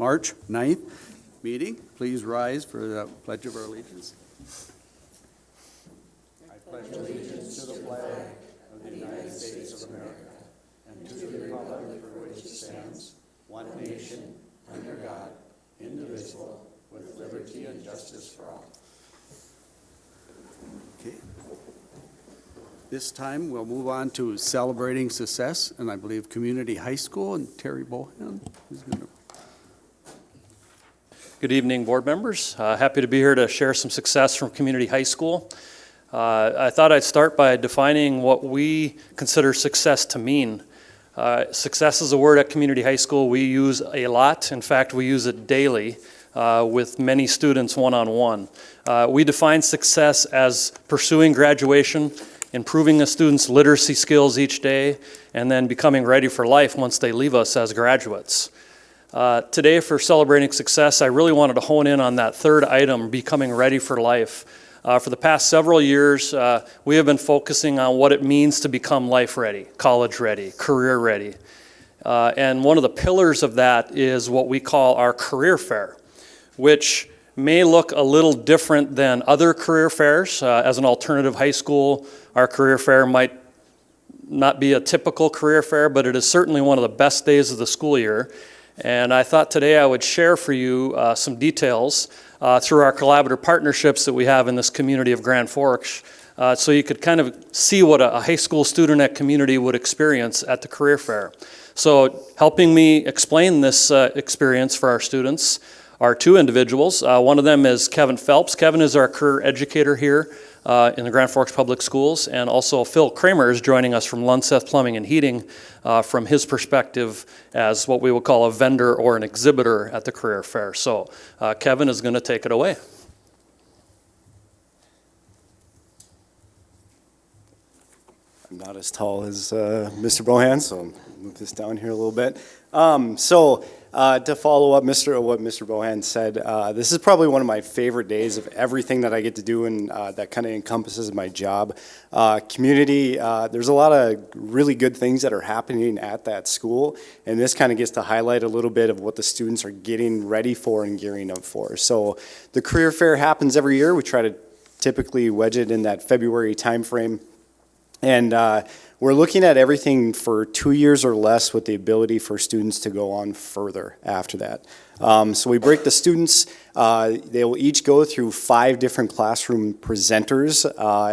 March 9th meeting. Please rise for the Pledge of our Allegiance. I pledge allegiance to the flag of the United States of America and to the republic for which it stands, one nation, under God, indivisible, with liberty and justice for all. Okay. This time we'll move on to celebrating success, and I believe Community High School, and Terry Bohan is going to. Good evening, board members. Happy to be here to share some success from Community High School. I thought I'd start by defining what we consider success to mean. Success is a word at Community High School we use a lot. In fact, we use it daily with many students one-on-one. We define success as pursuing graduation, improving a student's literacy skills each day, and then becoming ready for life once they leave us as graduates. Today, for celebrating success, I really wanted to hone in on that third item, becoming ready for life. For the past several years, we have been focusing on what it means to become life ready, college ready, career ready. And one of the pillars of that is what we call our career fair, which may look a little different than other career fairs. As an alternative high school, our career fair might not be a typical career fair, but it is certainly one of the best days of the school year. And I thought today I would share for you some details through our collaborative partnerships that we have in this community of Grand Forks, so you could kind of see what a high school student at Community would experience at the career fair. So helping me explain this experience for our students are two individuals. One of them is Kevin Phelps. Kevin is our career educator here in the Grand Forks Public Schools, and also Phil Kramer is joining us from Lunseth Plumbing and Heating from his perspective as what we would call a vendor or an exhibitor at the career fair. So Kevin is going to take it away. I'm not as tall as Mr. Bohan, so I'll move this down here a little bit. To follow up what Mr. Bohan said, this is probably one of my favorite days of everything that I get to do, and that kind of encompasses my job. Community, there's a lot of really good things that are happening at that school, and this kind of gets to highlight a little bit of what the students are getting ready for and gearing up for. So the career fair happens every year. We try to typically wedge it in that February timeframe. And we're looking at everything for 2 years or less with the ability for students to go on further after that. So we break the students, they will each go through 5 different classroom presenters,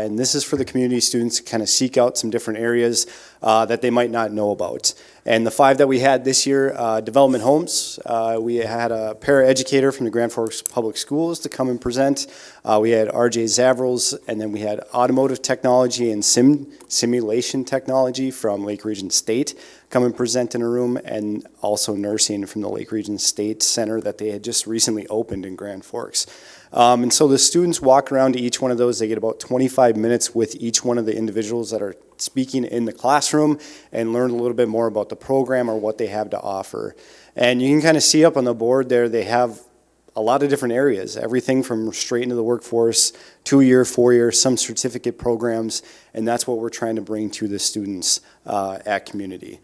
and this is for the community students to kind of seek out some different areas that they might not know about. And the 5 that we had this year, development homes, we had a paraeducator from the Grand Forks Public Schools to come and present. We had RJ Zavrels, and then we had automotive technology and simulation technology from Lake Region State come and present in a room, and also nursing from the Lake Region State Center that they had just recently opened in Grand Forks. And so the students walk around to each one of those. They get about 25 minutes with each one of the individuals that are speaking in the classroom and learn a little bit more about the program or what they have to offer. And you can kind of see up on the board there, they have a lot of different areas, everything from straight into the workforce, 2-year, 4-year, some certificate programs, and that's what we're trying to bring to the students at Community.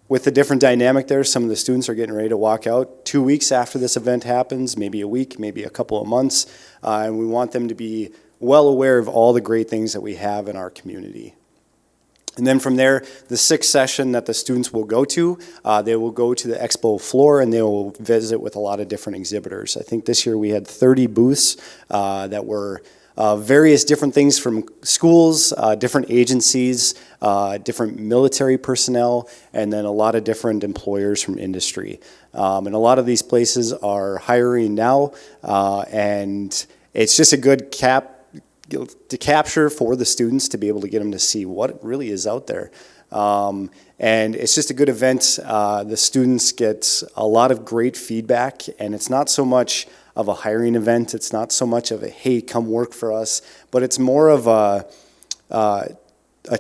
With a different dynamic there, some of the students are getting ready to walk out 2 weeks after this event happens, maybe a week, maybe a couple of months, and we want them to be well aware of all the great things that we have in our community. And then from there, the 6th session that the students will go to, they will go to the expo floor and they will visit with a lot of different exhibitors. I think this year we had 30 booths that were various different things from schools, different agencies, different military personnel, and then a lot of different employers from industry. And a lot of these places are hiring now, and it's just a good to capture for the students to be able to get them to see what really is out there. And it's just a good event. The students get a lot of great feedback, and it's not so much of a hiring event. It's not so much of a, hey, come work for us, but it's more of a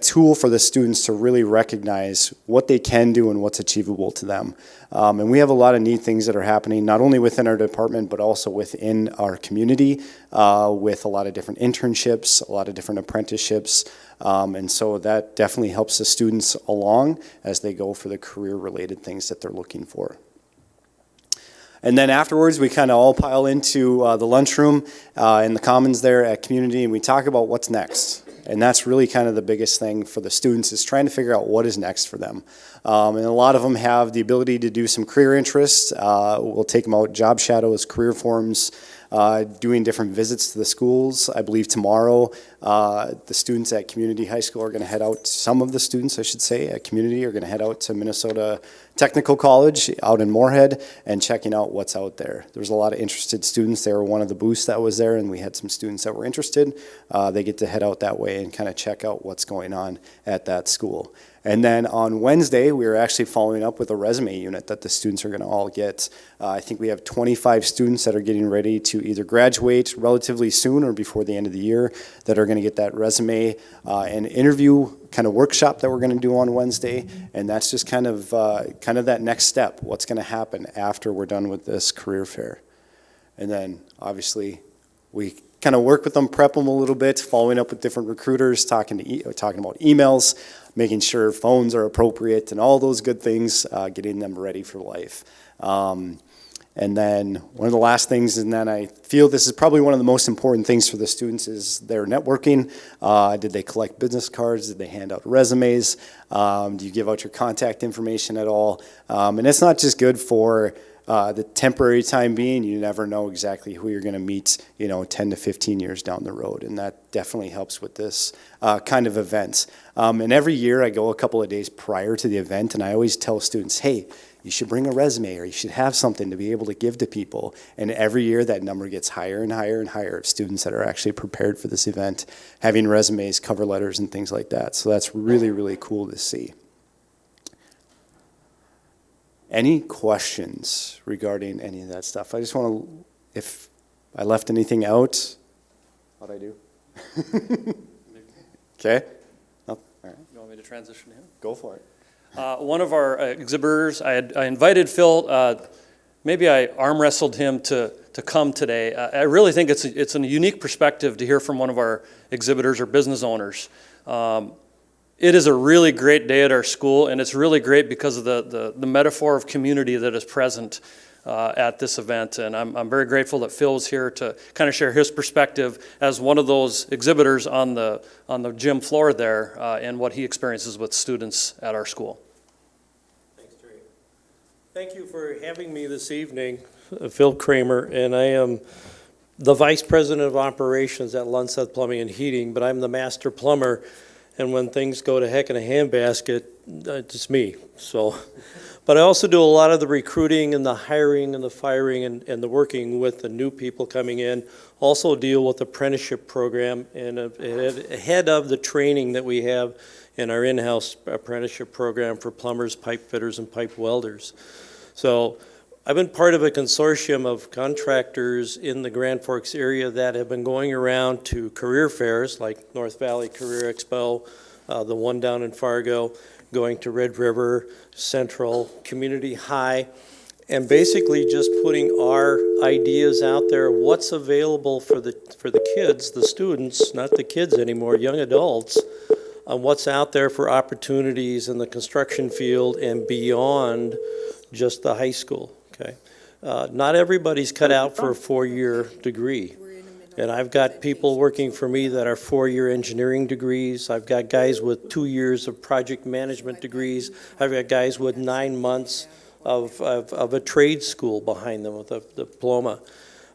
tool for the students to really recognize what they can do and what's achievable to them. And we have a lot of neat things that are happening, not only within our department, but also within our community, with a lot of different internships, a lot of different apprenticeships. And so that definitely helps the students along as they go for the career-related things that they're looking for. And then afterwards, we kind of all pile into the lunchroom in the commons there at community, and we talk about what's next. And that's really kind of the biggest thing for the students, is trying to figure out what is next for them. And a lot of them have the ability to do some career interests. We'll take them out job shadows, career forums, doing different visits to the schools. I believe tomorrow the students at Community High School are going to head out, some of the students I should say at Community are going to head out to Minnesota Technical College out in Moorhead and checking out what's out there. There's a lot of interested students. They were one of the booths that was there, and we had some students that were interested. They get to head out that way and kind of check out what's going on at that school. And then on Wednesday, we are actually following up with a resume unit that the students are going to all get. I think we have 25 students that are getting ready to either graduate relatively soon or before the end of the year that are going to get that resume and interview kind of workshop that we're going to do on Wednesday. And that's just kind of that next step, what's going to happen after we're done with this career fair. And then obviously we kind of work with them, prep them a little bit, following up with different recruiters, talking about emails, making sure phones are appropriate and all those good things, getting them ready for life. And then one of the last things, and then I feel this is probably one of the most important things for the students, is their networking. Did they collect business cards? Did they hand out resumes? Do you give out your contact information at all? And it's not just good for the temporary time being. You never know exactly who you're going to meet, 10 to 15 years down the road, and that definitely helps with this kind of event. And every year I go a couple of days prior to the event, and I always tell students, hey, you should bring a resume, or you should have something to be able to give to people. And every year that number gets higher and higher and higher of students that are actually prepared for this event, having resumes, cover letters, and things like that. So that's really, really cool to see. Any questions regarding any of that stuff? I just want to, if I left anything out, what'd I do? Okay? No? All right. You want me to transition to him? Go for it. One of our exhibitors, I invited Phil, maybe I arm wrestled him to come today. I really think it's a unique perspective to hear from one of our exhibitors or business owners. It is a really great day at our school, and it's really great because of the metaphor of community that is present at this event. And I'm very grateful that Phil is here to kind of share his perspective as one of those exhibitors on the gym floor there and what he experiences with students at our school. Thanks, Terry. Thank you for having me this evening, Phil Kramer, and I am the Vice President of Operations at Lunseth Plumbing and Heating, but I'm the master plumber. And when things go to heck in a handbasket, it's me. So, but I also do a lot of the recruiting and the hiring and the firing and the working with the new people coming in. Also deal with the apprenticeship program and ahead of the training that we have in our in-house apprenticeship program for plumbers, pipe fitters, and pipe welders. So I've been part of a consortium of contractors in the Grand Forks area that have been going around to career fairs like North Valley Career Expo, the one down in Fargo, going to Red River, Central, Community High, and basically just putting our ideas out there, what's available for the kids, the students, not the kids anymore, young adults, on what's out there for opportunities in the construction field and beyond just the high school. Okay, not everybody's cut out for a four-year degree. And I've got people working for me that are four-year engineering degrees. I've got guys with 2 years of project management degrees. I've got guys with 9 months of a trade school behind them with a diploma.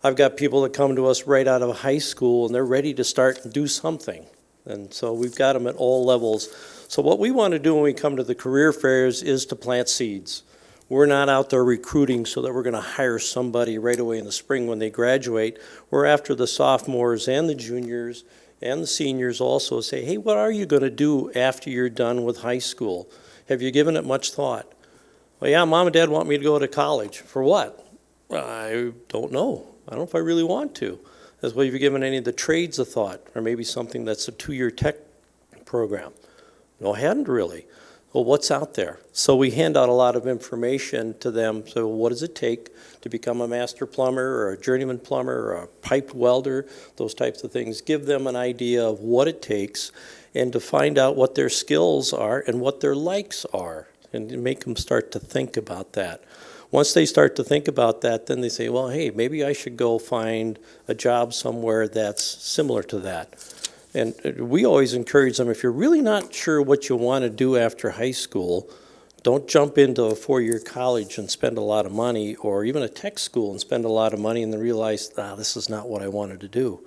I've got people that come to us right out of high school and they're ready to start and do something. And so we've got them at all levels. So what we want to do when we come to the career fairs is to plant seeds. We're not out there recruiting so that we're going to hire somebody right away in the spring when they graduate. We're after the sophomores and the juniors and the seniors also say, hey, what are you going to do after you're done with high school? Have you given it much thought? Well, yeah, Mom and Dad want me to go to college. For what? I don't know. I don't know if I really want to. As well, have you given any of the trades a thought? Or maybe something that's a 2-year tech program? No, I hadn't really. Well, what's out there? So we hand out a lot of information to them. So what does it take to become a master plumber or a journeyman plumber or a pipe welder, those types of things. Give them an idea of what it takes and to find out what their skills are and what their likes are and make them start to think about that. Once they start to think about that, then they say, well, hey, maybe I should go find a job somewhere that's similar to that. And we always encourage them, if you're really not sure what you want to do after high school, don't jump into a four-year college and spend a lot of money, or even a tech school and spend a lot of money and then realize, this is not what I wanted to do.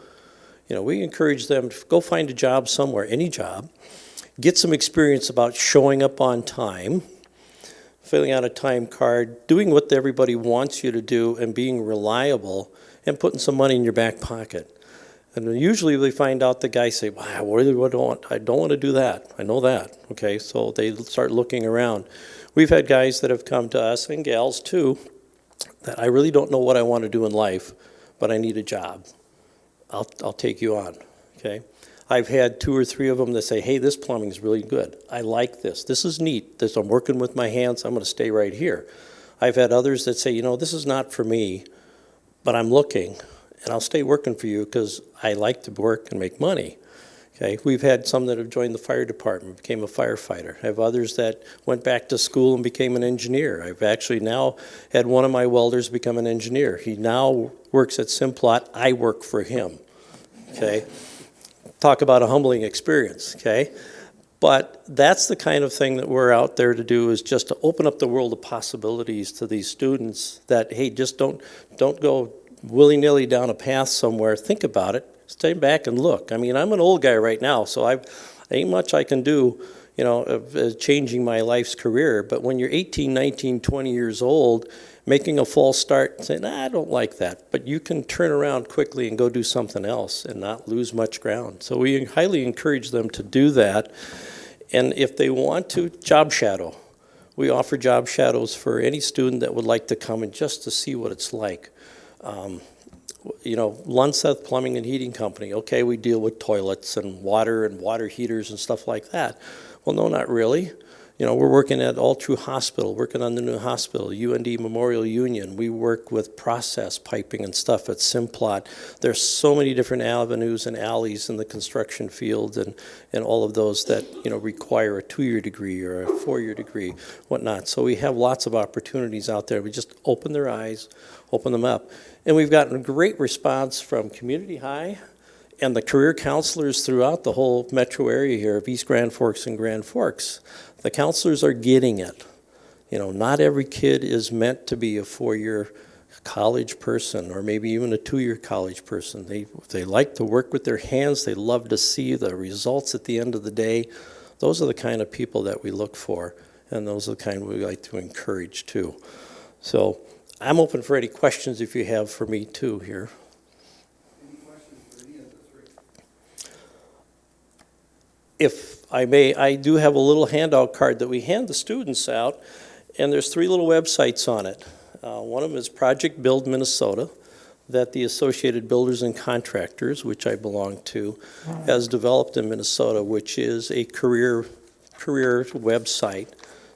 You know, we encourage them to go find a job somewhere, any job, get some experience about showing up on time, filling out a time card, doing what everybody wants you to do, and being reliable, and putting some money in your back pocket. And then usually they find out, the guys say, wow, I don't want to do that. I know that. Okay, so they start looking around. We've had guys that have come to us, and gals too, that I really don't know what I want to do in life, but I need a job. I'll take you on. Okay. I've had 2 or 3 of them that say, hey, this plumbing is really good. I like this. This is neat. I'm working with my hands. I'm going to stay right here. I've had others that say, this is not for me, but I'm looking, and I'll stay working for you because I like to work and make money. Okay. We've had some that have joined the fire department, became a firefighter. I have others that went back to school and became an engineer. I've actually now had one of my welders become an engineer. He now works at Simplot. I work for him. Okay. Talk about a humbling experience, okay? But that's the kind of thing that we're out there to do, is just to open up the world of possibilities to these students that, hey, just don't go willy-nilly down a path somewhere. Think about it. Stay back and look. I mean, I'm an old guy right now, so ain't much I can do, of changing my life's career. But when you're 18, 19, 20 years old, making a false start and saying, I don't like that. But you can turn around quickly and go do something else and not lose much ground. So we highly encourage them to do that. And if they want to, job shadow. We offer job shadows for any student that would like to come and just to see what it's like. Lunseth Plumbing and Heating Company, okay, we deal with toilets and water heaters and stuff like that. Well, no, not really. We're working at All True Hospital, working on the new hospital, UND Memorial Union. We work with process piping and stuff at Simplot. There's so many different avenues and alleys in the construction field and all of those that, require a 2-year degree or a 4-year degree, whatnot. So we have lots of opportunities out there. We just open their eyes, open them up. And we've gotten a great response from Community High and the career counselors throughout the whole metro area here of East Grand Forks and Grand Forks. The counselors are getting it. Not every kid is meant to be a 4-year college person or maybe even a 2-year college person. They like to work with their hands. They love to see the results at the end of the day. Those are the kind of people that we look for, and those are the kind we like to encourage too. So I'm open for any questions if you have for me too here. If I may, I do have a little handout card that we hand the students out, and there's 3 little websites on it. One of them is Project Build Minnesota, that the Associated Builders and Contractors, which I belong to, has developed in Minnesota, which is a career website.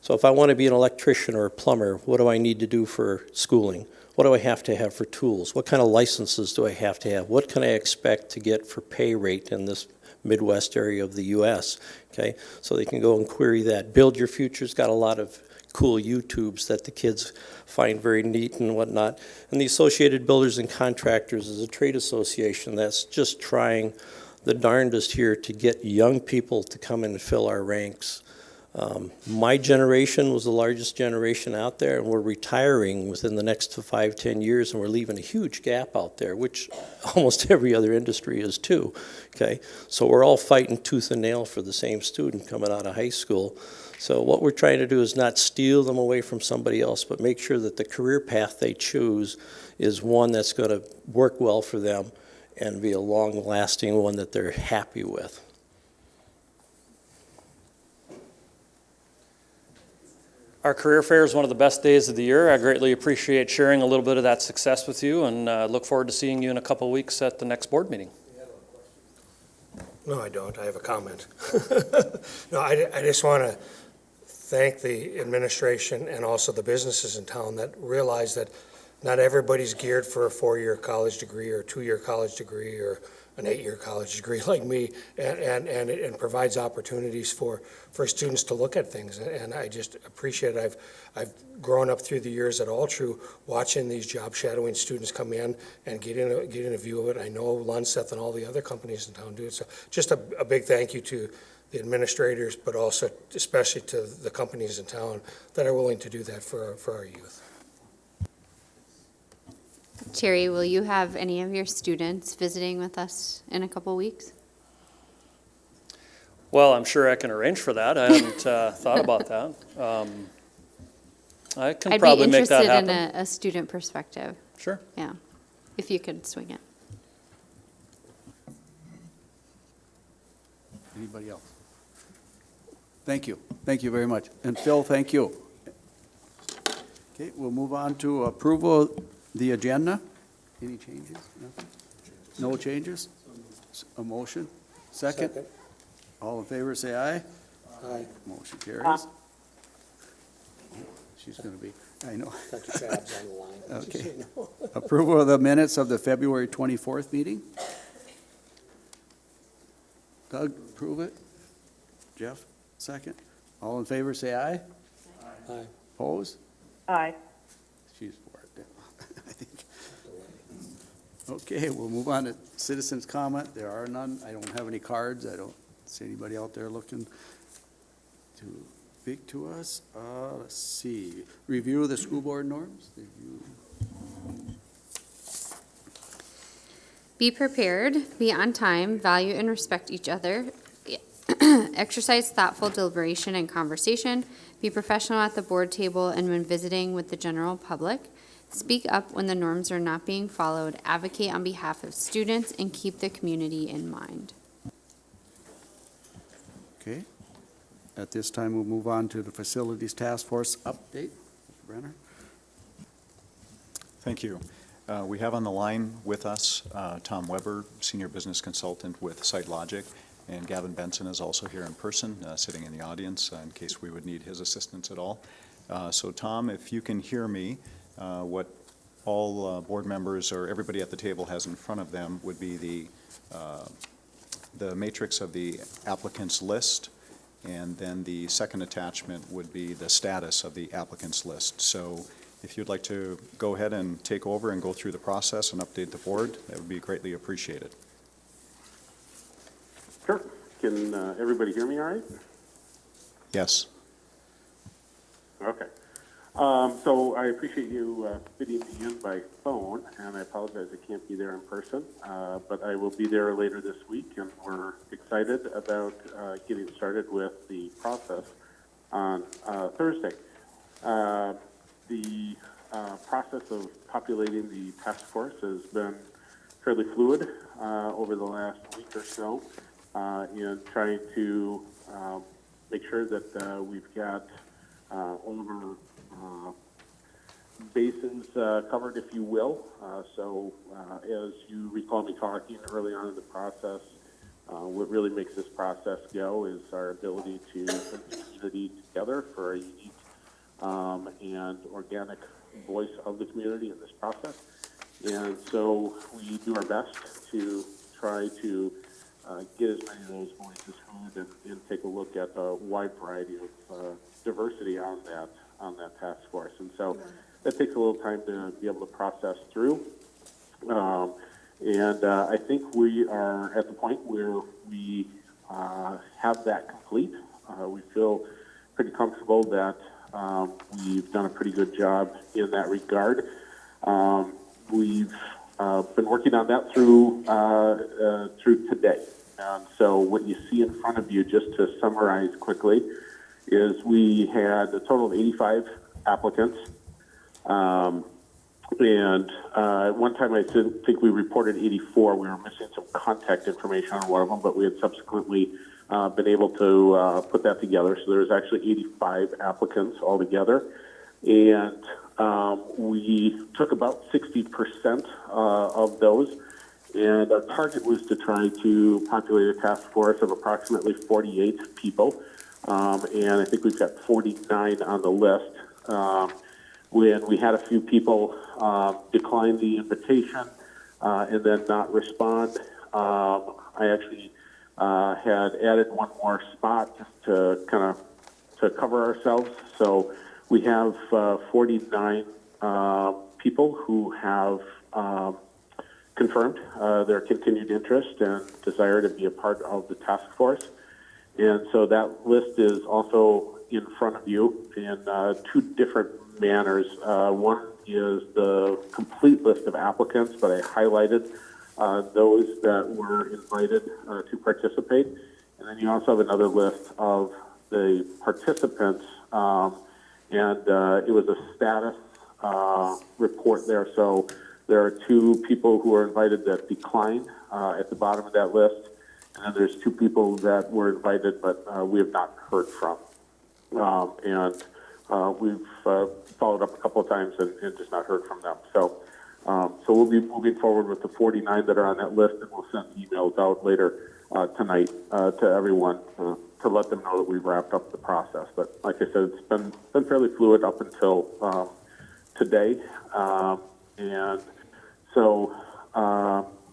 So if I want to be an electrician or a plumber, what do I need to do for schooling? What do I have to have for tools? What kind of licenses do I have to have? What can I expect to get for pay rate in this Midwest area of the U.S., okay? So they can go and query that. Build Your Future's got a lot of cool YouTubes that the kids find very neat and whatnot. And the Associated Builders and Contractors is a trade association that's just trying the darndest here to get young people to come in and fill our ranks. My generation was the largest generation out there, and we're retiring within the next 5-10 years, and we're leaving a huge gap out there, which almost every other industry is too, okay? So we're all fighting tooth and nail for the same student coming out of high school. So what we're trying to do is not steal them away from somebody else, but make sure that the career path they choose is one that's going to work well for them and be a long-lasting one that they're happy with. Our career fair is one of the best days of the year. I greatly appreciate sharing a little bit of that success with you, and look forward to seeing you in a couple of weeks at the next board meeting. No, I don't. I have a comment. No, I just want to thank the administration and also the businesses in town that realize that not everybody's geared for a 4-year college degree or a 2-year college degree or an 8-year college degree like me, and it provides opportunities for students to look at things. And I just appreciate it. I've grown up through the years at All True, watching these job shadowing students come in and getting a view of it. I know Lunseth and all the other companies in town do it. So just a big thank you to the administrators, but also especially to the companies in town that are willing to do that for our youth. Terry, will you have any of your students visiting with us in a couple weeks? Well, I'm sure I can arrange for that. I hadn't thought about that. I can probably make that happen. I'd be interested in a student perspective. Sure. Yeah, if you could swing it. Anybody else? Thank you. Thank you very much. And Phil, thank you. Okay, we'll move on to approval of the agenda. Any changes? Nothing? No changes? A motion? Second? All in favor, say aye. Aye. Motion carries. She's going to be, I know. Got your tabs on the line. Okay. Approval of the minutes of the February 24th meeting. Doug, approve it. Jeff, second. All in favor, say aye. Aye. Opposed? Aye. She's for it, I think. Okay, we'll move on to citizens' comment. There are none. I don't have any cards. I don't see anybody out there looking to speak to us. Let's see. Review of the school board norms. Did you? Be prepared, be on time, value and respect each other, exercise thoughtful deliberation and conversation, be professional at the board table and when visiting with the general public, speak up when the norms are not being followed, advocate on behalf of students, and keep the community in mind. Okay. At this time, we'll move on to the facilities task force update. Mr. Brenner? Thank you. We have on the line with us Tom Weber, Senior Business Consultant with SiteLogic, and Gavin Benson is also here in person, sitting in the audience in case we would need his assistance at all. So Tom, if you can hear me, what all board members or everybody at the table has in front of them would be the matrix of the applicants list, and then the second attachment would be the status of the applicants list. So if you'd like to go ahead and take over and go through the process and update the board, that would be greatly appreciated. Sure. Can everybody hear me all right? Yes. Okay. So I appreciate you fitting me in by phone, and I apologize I can't be there in person, but I will be there later this week, and we're excited about getting started with the process on Thursday. The process of populating the task force has been fairly fluid over the last week or so in trying to make sure that we've got all of our basins covered, if you will. So as you recall me talking early on in the process, what really makes this process go is our ability to bring the community together for a unique and organic voice of the community in this process. And so we do our best to try to get as many of those voices heard and take a look at a wide variety of diversity on that task force. And so that takes a little time to be able to process through. And I think we are at the point where we have that complete. We feel pretty comfortable that we've done a pretty good job in that regard. We've been working on that through today. And so what you see in front of you, just to summarize quickly, is we had a total of 85 applicants. And at one time I think we reported 84. We were missing some contact information on one of them, but we had subsequently been able to put that together. So there's actually 85 applicants altogether. And we took about 60% of those. And our target was to try to populate a task force of approximately 48 people. And I think we've got 49 on the list. When we had a few people decline the invitation and then not respond, I actually had added one more spot just to kind of to cover ourselves. So we have 49 people who have confirmed their continued interest and desire to be a part of the task force. And so that list is also in front of you in two different manners. One is the complete list of applicants, but I highlighted those that were invited to participate. And then you also have another list of the participants, and it was a status report there. So there are two people who were invited that declined at the bottom of that list. And then there's two people that were invited, but we have not heard from. We've followed up a couple of times and just not heard from them. So we'll be moving forward with the 49 that are on that list, and we'll send emails out later tonight to everyone to let them know that we've wrapped up the process. But like I said, it's been fairly fluid up until today. And so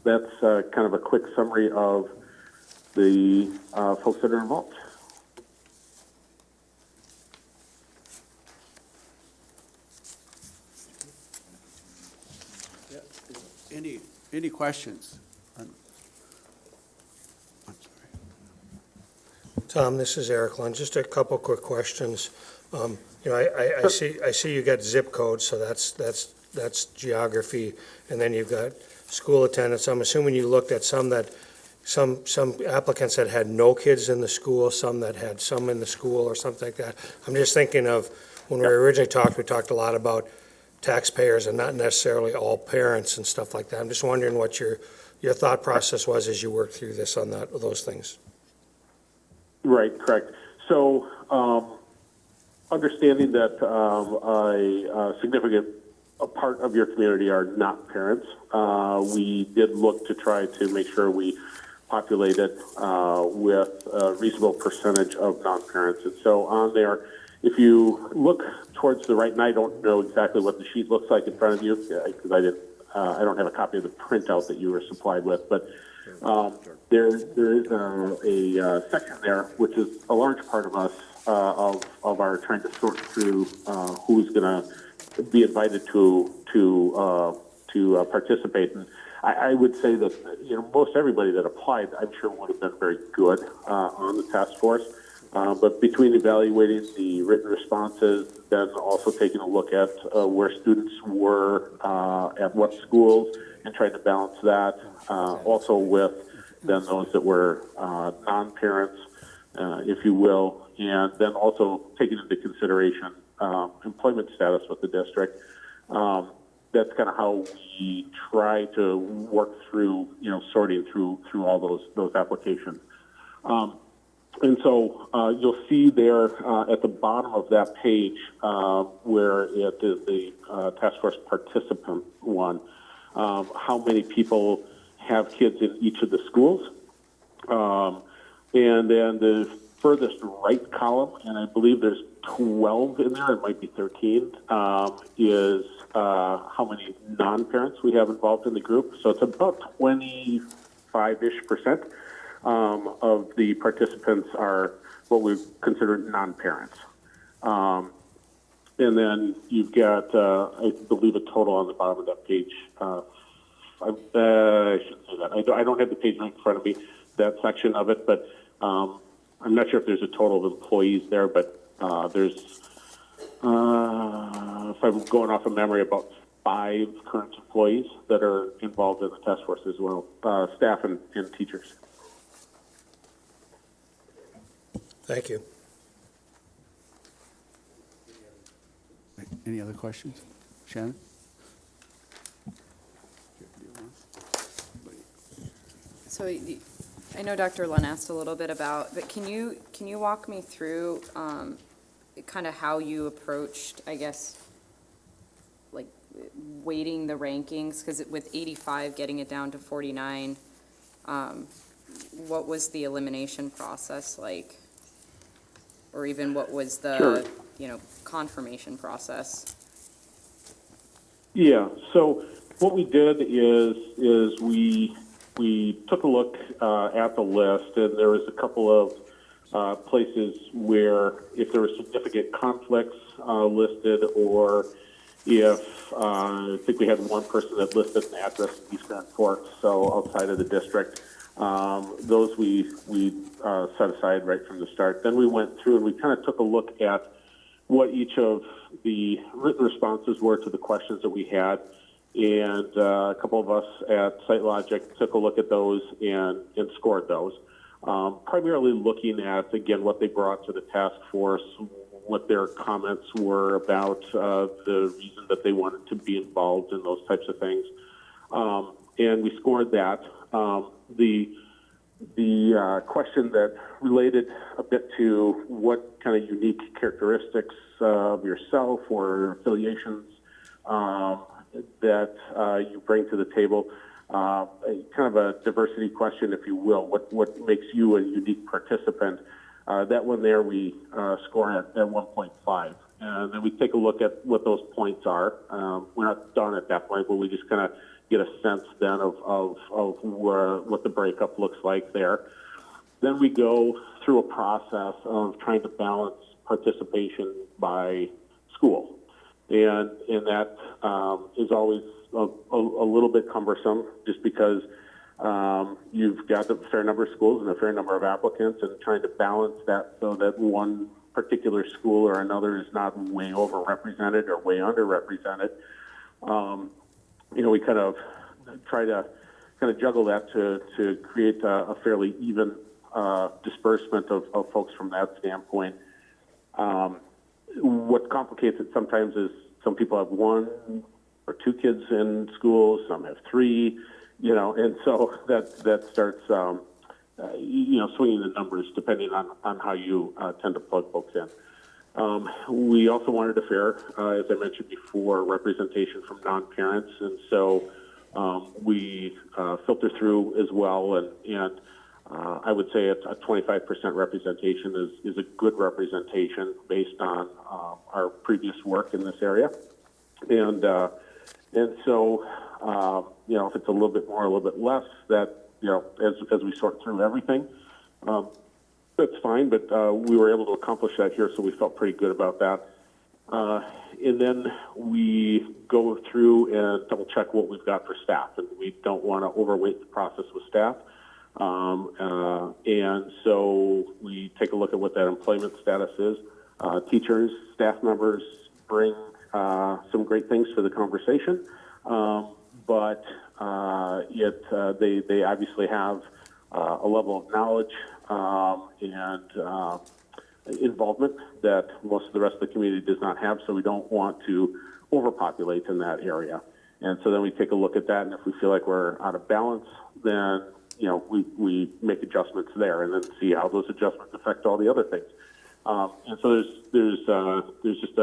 that's kind of a quick summary of the folks that are involved. Any questions? I'm sorry. Tom, this is Eric Lund. Just a couple quick questions. I see you got zip codes, so that's geography, and then you've got school attendance. I'm assuming you looked at some applicants that had no kids in the school, some that had some in the school or something like that. I'm just thinking of when we originally talked, we talked a lot about taxpayers and not necessarily all parents and stuff like that. I'm just wondering what your thought process was as you worked through this on those things. Right, correct. So understanding that a significant part of your community are not parents, we did look to try to make sure we populated with a reasonable percentage of non-parents. And so on there, if you look towards the right, and I don't know exactly what the sheet looks like in front of you because I don't have a copy of the printout that you were supplied with, but there is a section there which is a large part of us of our trying to sort through who's going to be invited to participate. And I would say that most everybody that applied, I'm sure, would have been very good on the task force. But between evaluating the written responses, then also taking a look at where students were at what schools and trying to balance that, also with then those that were non-parents, if you will, and then also taking into consideration employment status with the district. That's kind of how we try to work through, sorting through all those applications. And so you'll see there at the bottom of that page where it is the task force participant one, how many people have kids in each of the schools. And then the furthest right column, and I believe there's 12 in there, it might be 13, is how many non-parents we have involved in the group. So it's about 25-ish% of the participants are what we consider non-parents. And then you've got, I believe, a total on the bottom of that page. I shouldn't say that. I don't have the page right in front of me, that section of it, but I'm not sure if there's a total of employees there, but there's, if I'm going off of memory, about 5 current employees that are involved in the task force as well, staff and teachers. Thank you. Any other questions? Shannon? So I know Dr. Lund asked a little bit about, but can you walk me through kind of how you approached, I guess, like weighting the rankings? Because with 85, getting it down to 49, what was the elimination process like? Or even what was the, confirmation process? Yeah, so what we did is we we took a look at the list, and there was a couple of places where if there were significant conflicts listed, or if I think we had one person that listed an address in East Grand Forks, so outside of the district. Those we set aside right from the start. Then we went through and we kind of took a look at what each of the written responses were to the questions that we had. And a couple of us at SiteLogic took a look at those and scored those. Primarily looking at, again, what they brought to the task force, what their comments were about the reason that they wanted to be involved in those types of things. And we scored that. The question that related a bit to what kind of unique characteristics of yourself or affiliations that you bring to the table, kind of a diversity question, if you will. What makes you a unique participant? That one there we score at 1.5. And then we take a look at what those points are. We're not done at that point, but we just kind of get a sense then of what the breakup looks like there. Then we go through a process of trying to balance participation by school. And that is always a little bit cumbersome, just because you've got a fair number of schools and a fair number of applicants, and trying to balance that so that one particular school or another is not way overrepresented or way underrepresented. We kind of try to juggle that to create a fairly even disbursement of folks from that standpoint. What complicates it sometimes is some people have one or two kids in school, some have three, and so that starts, swinging the numbers depending on how you tend to plug folks in. We also wanted a fair, as I mentioned before, representation from non-parents, and so we filter through as well, and I would say a 25% representation is a good representation based on our previous work in this area, and so if it's a little bit more, a little bit less, that as we sort through everything. That's fine, but we were able to accomplish that here, so we felt pretty good about that. And then we go through and double check what we've got for staff, and we don't want to overweight the process with staff. And so we take a look at what that employment status is. Teachers, staff members bring some great things to the conversation, but they obviously have a level of knowledge and involvement that most of the rest of the community does not have, so we don't want to overpopulate in that area. And so then we take a look at that, and if we feel like we're out of balance, then we make adjustments there, and then see how those adjustments affect all the other things. And so there's just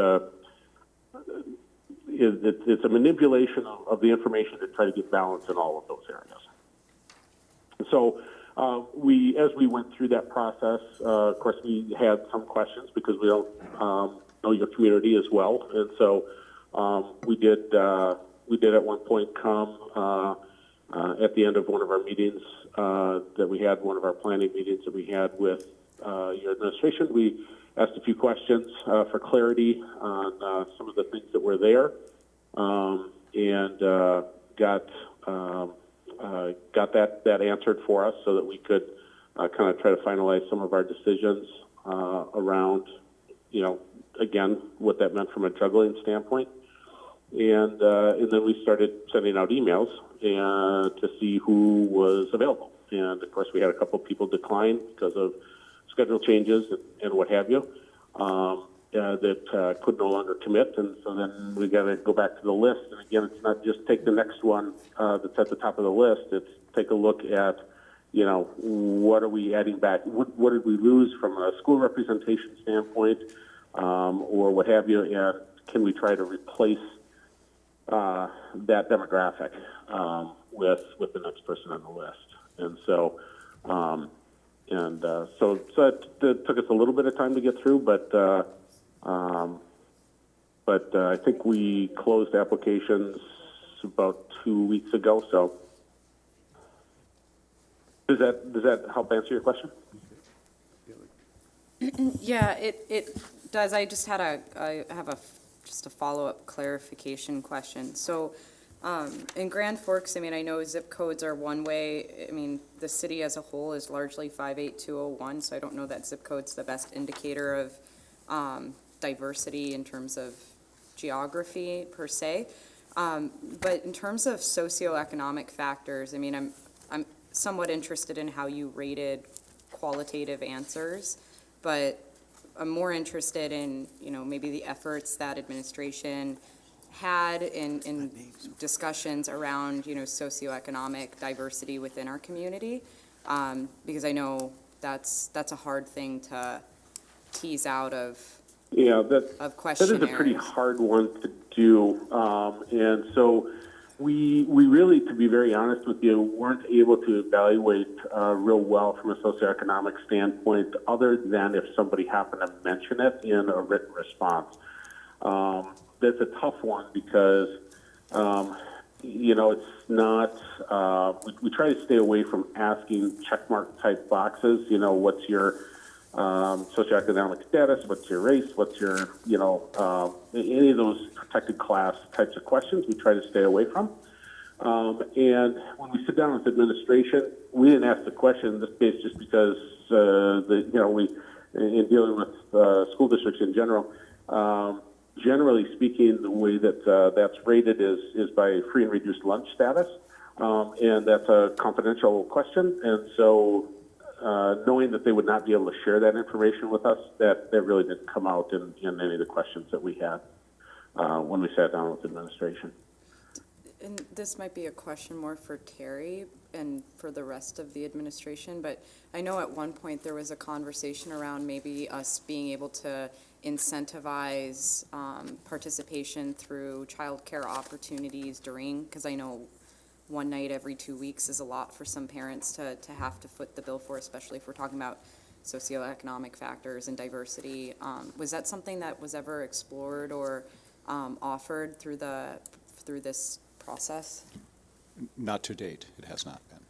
it's a manipulation of the information to try to get balance in all of those areas. So as we went through that process, of course, we had some questions because we don't know your community as well, and so we did at one point come at the end of one of our meetings that we had, one of our planning meetings that we had with your administration. We asked a few questions for clarity on some of the things that were there, and got that answered for us so that we could kind of try to finalize some of our decisions around, again, what that meant from a juggling standpoint. And then we started sending out emails to see who was available. And, of course, we had a couple of people decline because of schedule changes and what have you, that could no longer commit. And so then we got to go back to the list. And, again, it's not just take the next one that's at the top of the list. It's take a look at, what are we adding back? What did we lose from a school representation standpoint or what have you? And can we try to replace that demographic with the next person on the list? And so so that took us a little bit of time to get through, but I think we closed applications about 2 weeks ago. So Does that help answer your question? Yeah, it does. I just had just a follow-up clarification question. So, in Grand Forks, I mean, I know zip codes are one way. I mean, the city as a whole is largely 58201, so I don't know that zip code's the best indicator of, diversity in terms of geography per se. But in terms of socioeconomic factors, I mean, I'm somewhat interested in how you rated qualitative answers, but I'm more interested in, maybe the efforts that administration had in discussions around, socioeconomic diversity within our community. Because I know that's a hard thing to tease out of Yeah, that questionnaires. is a pretty hard one to do. And so we really, to be very honest with you, weren't able to evaluate real well from a socioeconomic standpoint, other than if somebody happened to mention it in a written response. That's a tough one because, it's not, we try to stay away from asking checkmark type boxes, what's your socioeconomic status, what's your race, what's your, any of those protected class types of questions we try to stay away from. And when we sit down with administration, we didn't ask the question in this case just because, in dealing with school districts in general, generally speaking, the way that that's rated is by free and reduced lunch status. And that's a confidential question. And so knowing that they would not be able to share that information with us, that really didn't come out in any of the questions that we had when we sat down with administration. And this might be a question more for Terry and for the rest of the administration, but I know at one point there was a conversation around maybe us being able to incentivize participation through childcare opportunities because I know one night every 2 weeks is a lot for some parents to have to foot the bill for, especially if we're talking about socioeconomic factors and diversity. Was that something that was ever explored or offered through this process? Not to date, it has not been.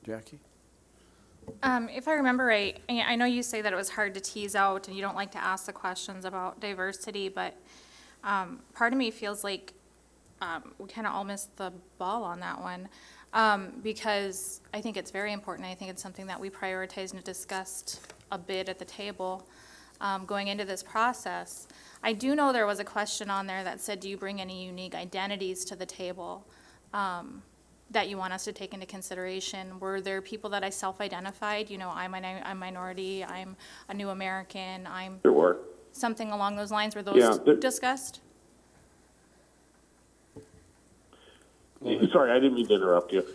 Jackie? If I remember right, I know you say that it was hard to tease out and you don't like to ask the questions about diversity, but part of me feels like we kind of all missed the ball on that one because I think it's very important. I think it's something that we prioritized and discussed a bit at the table going into this process. I do know there was a question on there that said, do you bring any unique identities to the table that you want us to take into consideration? Were there people that I self-identified? I'm a minority, I'm a new American, There were. something along those lines. Were those discussed? Sorry, I didn't mean to interrupt you.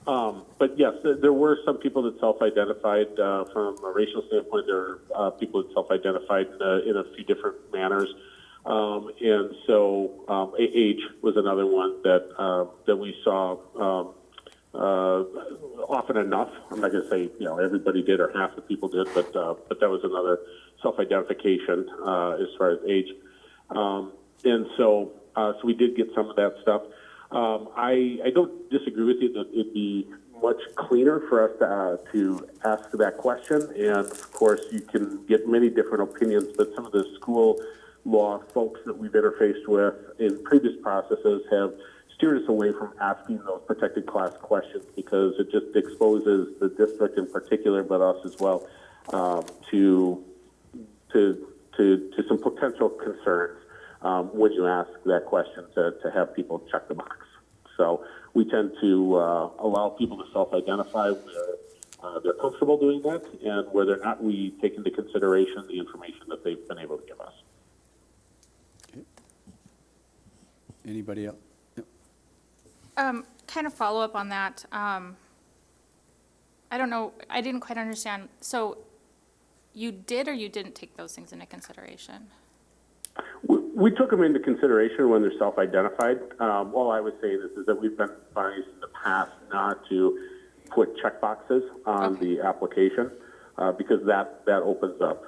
But yes, there were some people that self-identified from a racial standpoint. There are people that self-identified in a few different manners. And so age was another one that we saw often enough. I'm not going to say everybody did or half the people did, but that was another self-identification as far as age. And so we did get some of that stuff. I don't disagree with you that it'd be much cleaner for us to ask that question. And of course, you can get many different opinions, but some of the school law folks that we've interfaced with in previous processes have steered us away from asking those protected class questions because it just exposes the district in particular, but us as well, to some potential concerns when you ask that question to have people check the box. So we tend to allow people to self-identify where they're comfortable doing that, and where they're not, we take into consideration the information that they've been able to give us. Okay. Anybody else? Yep. Kind of follow up on that. I don't know, I didn't quite understand. So you did or you didn't take those things into consideration? We took them into consideration when they're self-identified. All I was saying is that we've been advised in the past not to put checkboxes on the application because that opens up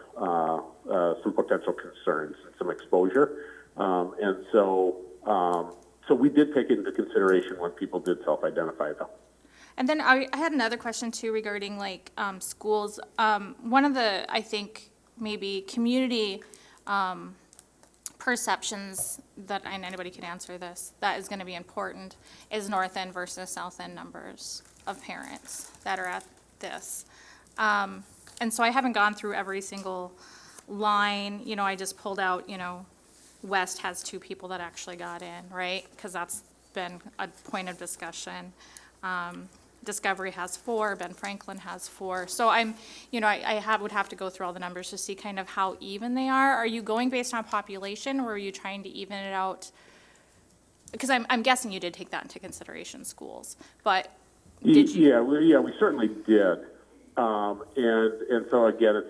some potential concerns and some exposure. And so So we did take it into consideration when people did self-identify, though. And then I had another question too regarding like schools. One of the, I think, maybe community perceptions that, and anybody can answer this, that is going to be important, is North End versus South End numbers of parents that are at this. And so I haven't gone through every single line. You know, I just pulled out, you know, West has 2 people that actually got in, right? Because that's been a point of discussion. Discovery has 4, Ben Franklin has 4. So I'm, you know, I would have to go through all the numbers to see kind of how even they are. Are you going based on population, or are you trying to even it out? Because I'm guessing you did take that into consideration, schools, but did you? Yeah, we certainly did. And so again,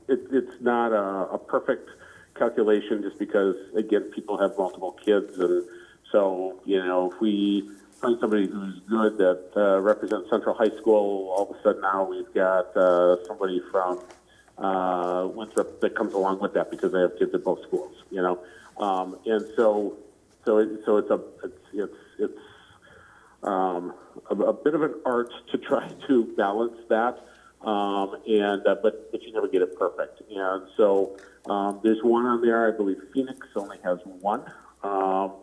it's not a perfect calculation, just because again, people have multiple kids, and so, you know, if we find somebody who's good that represents Central High School, all of a sudden now we've got somebody from Winthrop that comes along with that because they have kids at both schools, you know, and so it's a bit of an art to try to balance that, but you never get it perfect, and so there's one on there. I believe Phoenix only has 1.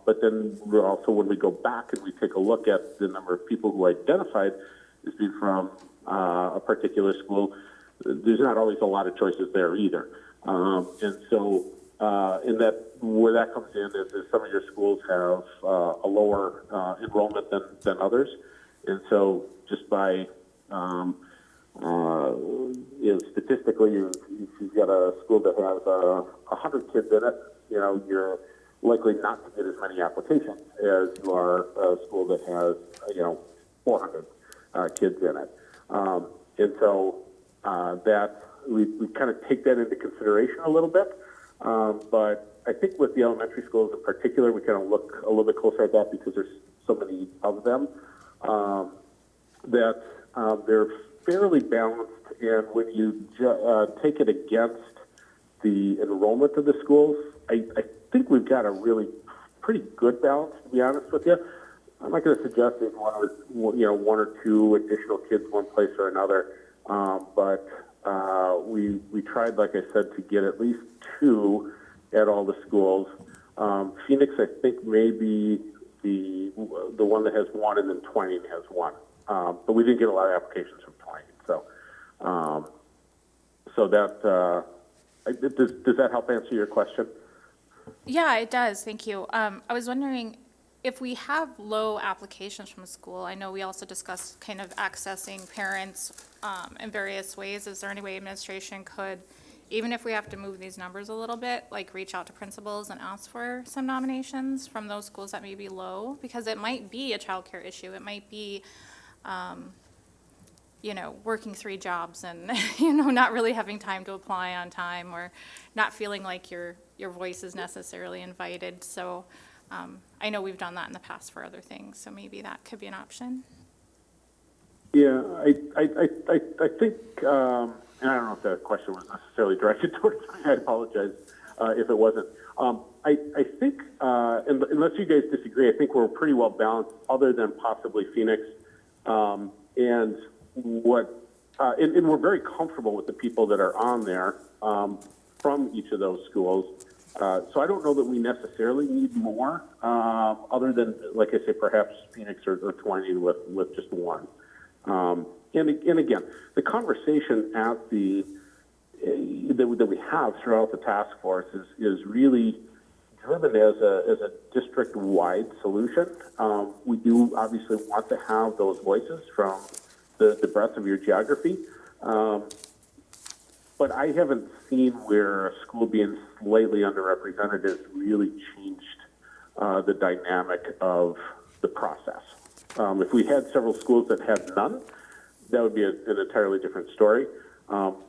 But then also when we go back and we take a look at the number of people who identified as being from a particular school, there's not always a lot of choices there either. And so where that comes in is some of your schools have a lower enrollment than others. And so just by, statistically, if you've got a school that has 100 kids in it, you know, you're likely not to get as many applications as you are a school that has, 400 kids in it. And so that we kind of take that into consideration a little bit. But I think with the elementary schools in particular, we kind of look a little bit closer at that because there's so many of them, that they're fairly balanced. And when you take it against the enrollment of the schools, I think we've got a really pretty good balance, to be honest with you. I'm not going to suggest there's one or 2 additional kids one place or another, but we tried, like I said, to get at least 2 at all the schools. Phoenix, I think, may be the one that has 1, and then Twining has 1. But we didn't get a lot of applications from Twining, so that does that help answer your question? Yeah, it does. Thank you. I was wondering if we have low applications from a school. I know we also discussed kind of accessing parents in various ways. Is there any way administration could, even if we have to move these numbers a little bit, like reach out to principals and ask for some nominations from those schools that may be low? Because it might be a childcare issue. It might be, working 3 jobs and, not really having time to apply on time, or not feeling like your voice is necessarily invited. So I know we've done that in the past for other things, so maybe that could be an option. Yeah, I think, and I don't know if that question was necessarily directed towards me. I apologize if it wasn't. I think, unless you guys disagree, I think we're pretty well balanced, other than possibly Phoenix. And we're very comfortable with the people that are on there from each of those schools. So I don't know that we necessarily need more, other than, like I say, perhaps Phoenix or Twining with just 1. And again, the conversation at that we have throughout the task force is really driven as a district-wide solution. We do obviously want to have those voices from the breadth of your geography. But I haven't seen where a school being slightly underrepresented has really changed the dynamic of the process. If we had several schools that had none, that would be an entirely different story. But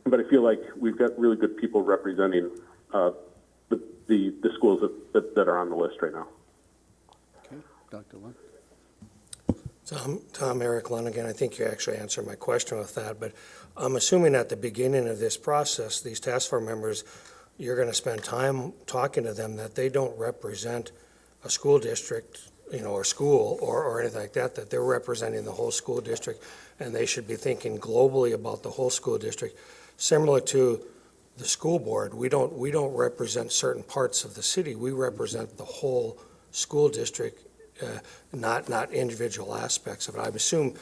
I feel like we've got really good people representing the schools that are on the list right now. Okay, Dr. Lund. Tom, Eric Lund again. I think you actually answered my question with that, but I'm assuming at the beginning of this process, these task force members, you're going to spend time talking to them that they don't represent a school district, or school or anything like that, that they're representing the whole school district, and they should be thinking globally about the whole school district. Similar to the school board, we don't represent certain parts of the city, we represent the whole school district, not individual aspects of it. I assume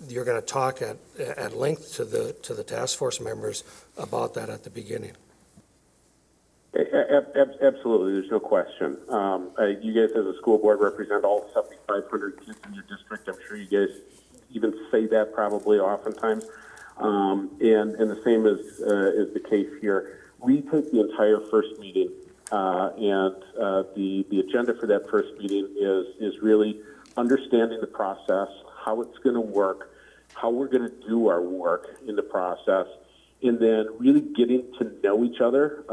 you're going to talk at length to the task force members about that at the beginning. Absolutely, there's no question. You guys as a school board represent all 7,500 kids in your district. I'm sure you guys even say that probably oftentimes. And the same is the case here. We take the entire first meeting, and the agenda for that first meeting is really understanding the process, how it's going to work, how we're going to do our work in the process, and then really getting to know each other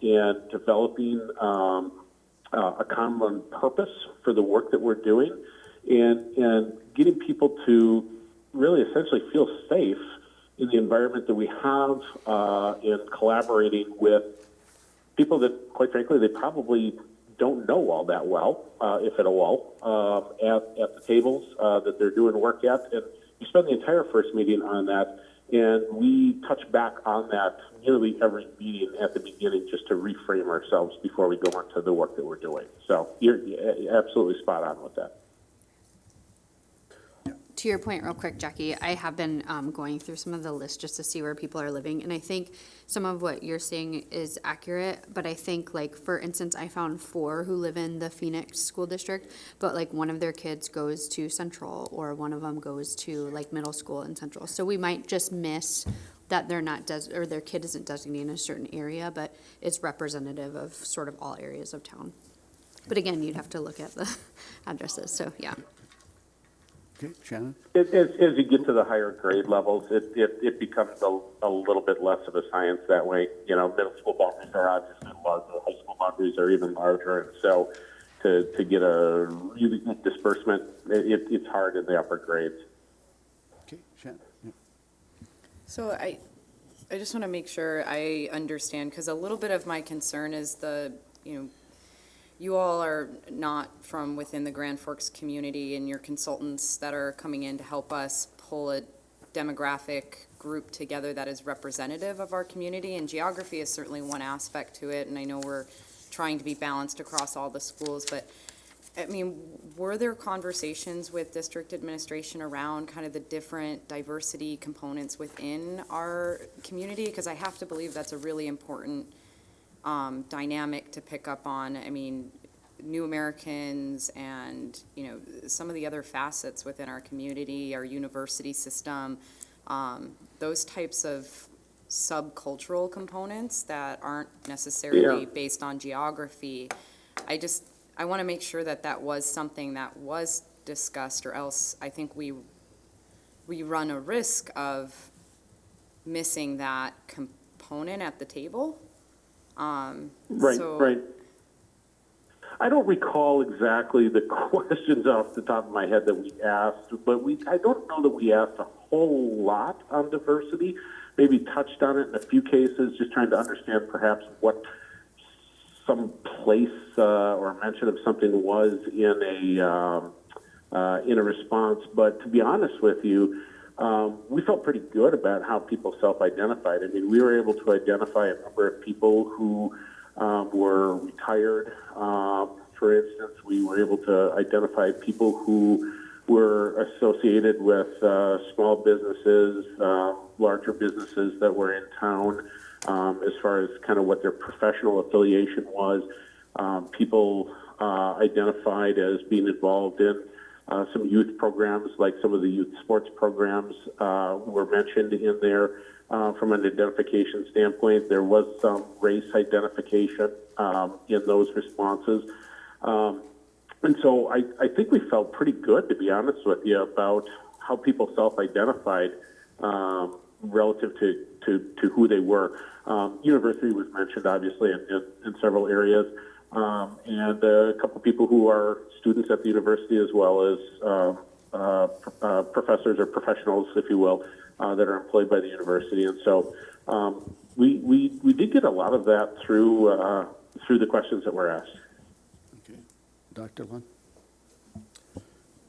and developing a common purpose for the work that we're doing, and getting people to really essentially feel safe in the environment that we have, and collaborating with people that, quite frankly, they probably don't know all that well, if at all, at the tables that they're doing work at. And you spend the entire first meeting on that, and we touch back on that nearly every meeting at the beginning just to reframe ourselves before we go into the work that we're doing. So you're absolutely spot on with that. To your point real quick, Jackie, I have been going through some of the lists just to see where people are living, and I think some of what you're saying is accurate, but I think, like, for instance, I found 4 who live in the Phoenix school district, but like one of their kids goes to Central, or one of them goes to like middle school in Central. So we might just miss that they're not or their kid isn't designated in a certain area, but it's representative of sort of all areas of town. But again, you'd have to look at the addresses, so yeah. Okay, Shannon? As you get to the higher grade levels, it becomes a little bit less of a science that way. Middle school boundaries are obviously larger, high school boundaries are even larger, and so to get a really good disbursement, it's hard in the upper grades. Okay, Shannon? Yeah. So I just want to make sure I understand, because a little bit of my concern is you all are not from within the Grand Forks community, and your consultants that are coming in to help us pull a demographic group together that is representative of our community. And geography is certainly one aspect to it, and I know we're trying to be balanced across all the schools, but I mean, were there conversations with district administration around kind of the different diversity components within our community? Because I have to believe that's a really important dynamic to pick up on. I mean, new Americans and, some of the other facets within our community, our university system, those types of subcultural components that aren't necessarily based on geography. I want to make sure that was something that was discussed, or else I think we run a risk of missing that component at the table. Right. I don't recall exactly the questions off the top of my head that we asked, but I don't know that we asked a whole lot on diversity. Maybe touched on it in a few cases, just trying to understand perhaps what some place or mention of something was in a response. But to be honest with you, we felt pretty good about how people self-identified. I mean, we were able to identify a number of people who were retired. For instance, we were able to identify people who were associated with small businesses, larger businesses that were in town, as far as kind of what their professional affiliation was. People identified as being involved in some youth programs, like some of the youth sports programs were mentioned in there. From an identification standpoint, there was some race identification in those responses. And so I think we felt pretty good, to be honest with you, about how people self-identified relative to who they were. University was mentioned, obviously, in several areas. And a couple people who are students at the university, as well as professors or professionals, if you will, that are employed by the university. And so we did get a lot of that through the questions that were asked. Okay. Dr. Lund?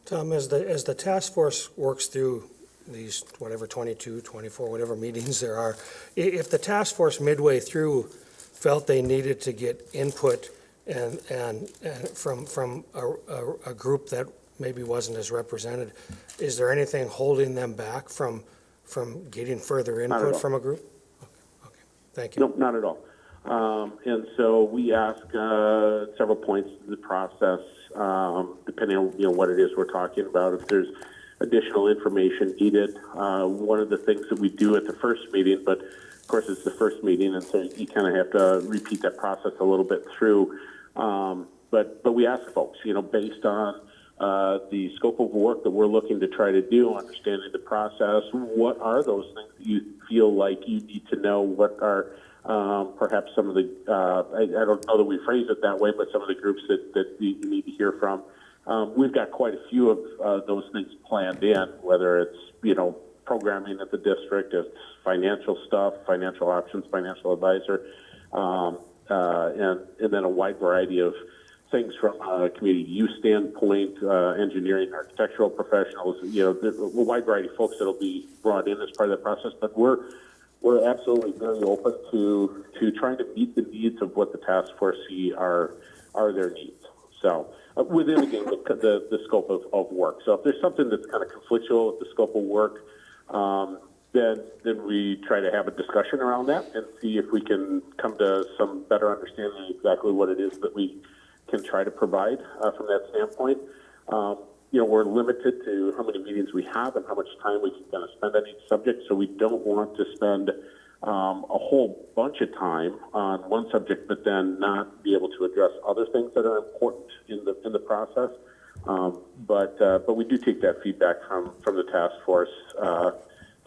Tom, as the task force works through these, whatever, 22, 24, whatever meetings there are, if the task force midway through felt they needed to get input and from a group that maybe wasn't as represented, is there anything holding them back from getting further Not at input all. from a group? Okay, thank you. Nope, not at all. And so we ask several points in the process, depending on what it is we're talking about. If there's additional information needed, one of the things that we do at the first meeting, but of course it's the first meeting, and so you kind of have to repeat that process a little bit through. But we ask folks, based on the scope of work that we're looking to try to do, understanding the process, what are those things that you feel like you need to know? What are perhaps some of the, I don't know that we phrase it that way, but some of the groups that you need to hear from. We've got quite a few of those things planned in, whether it's, programming at the district, it's financial stuff, financial options, financial advisor, and then a wide variety of things from a community use standpoint, engineering, architectural professionals, there's a wide variety of folks that will be brought in as part of the process, but we're absolutely very open to trying to meet the needs of what the task force see are their needs. So within, again, the scope of work. So if there's something that's kind of conflictual with the scope of work, then we try to have a discussion around that and see if we can come to some better understanding of exactly what it is that we can try to provide from that standpoint. We're limited to how many meetings we have and how much time we can kind of spend on each subject, so we don't want to spend a whole bunch of time on one subject, but then not be able to address other things that are important in the process. But we do take that feedback from the task force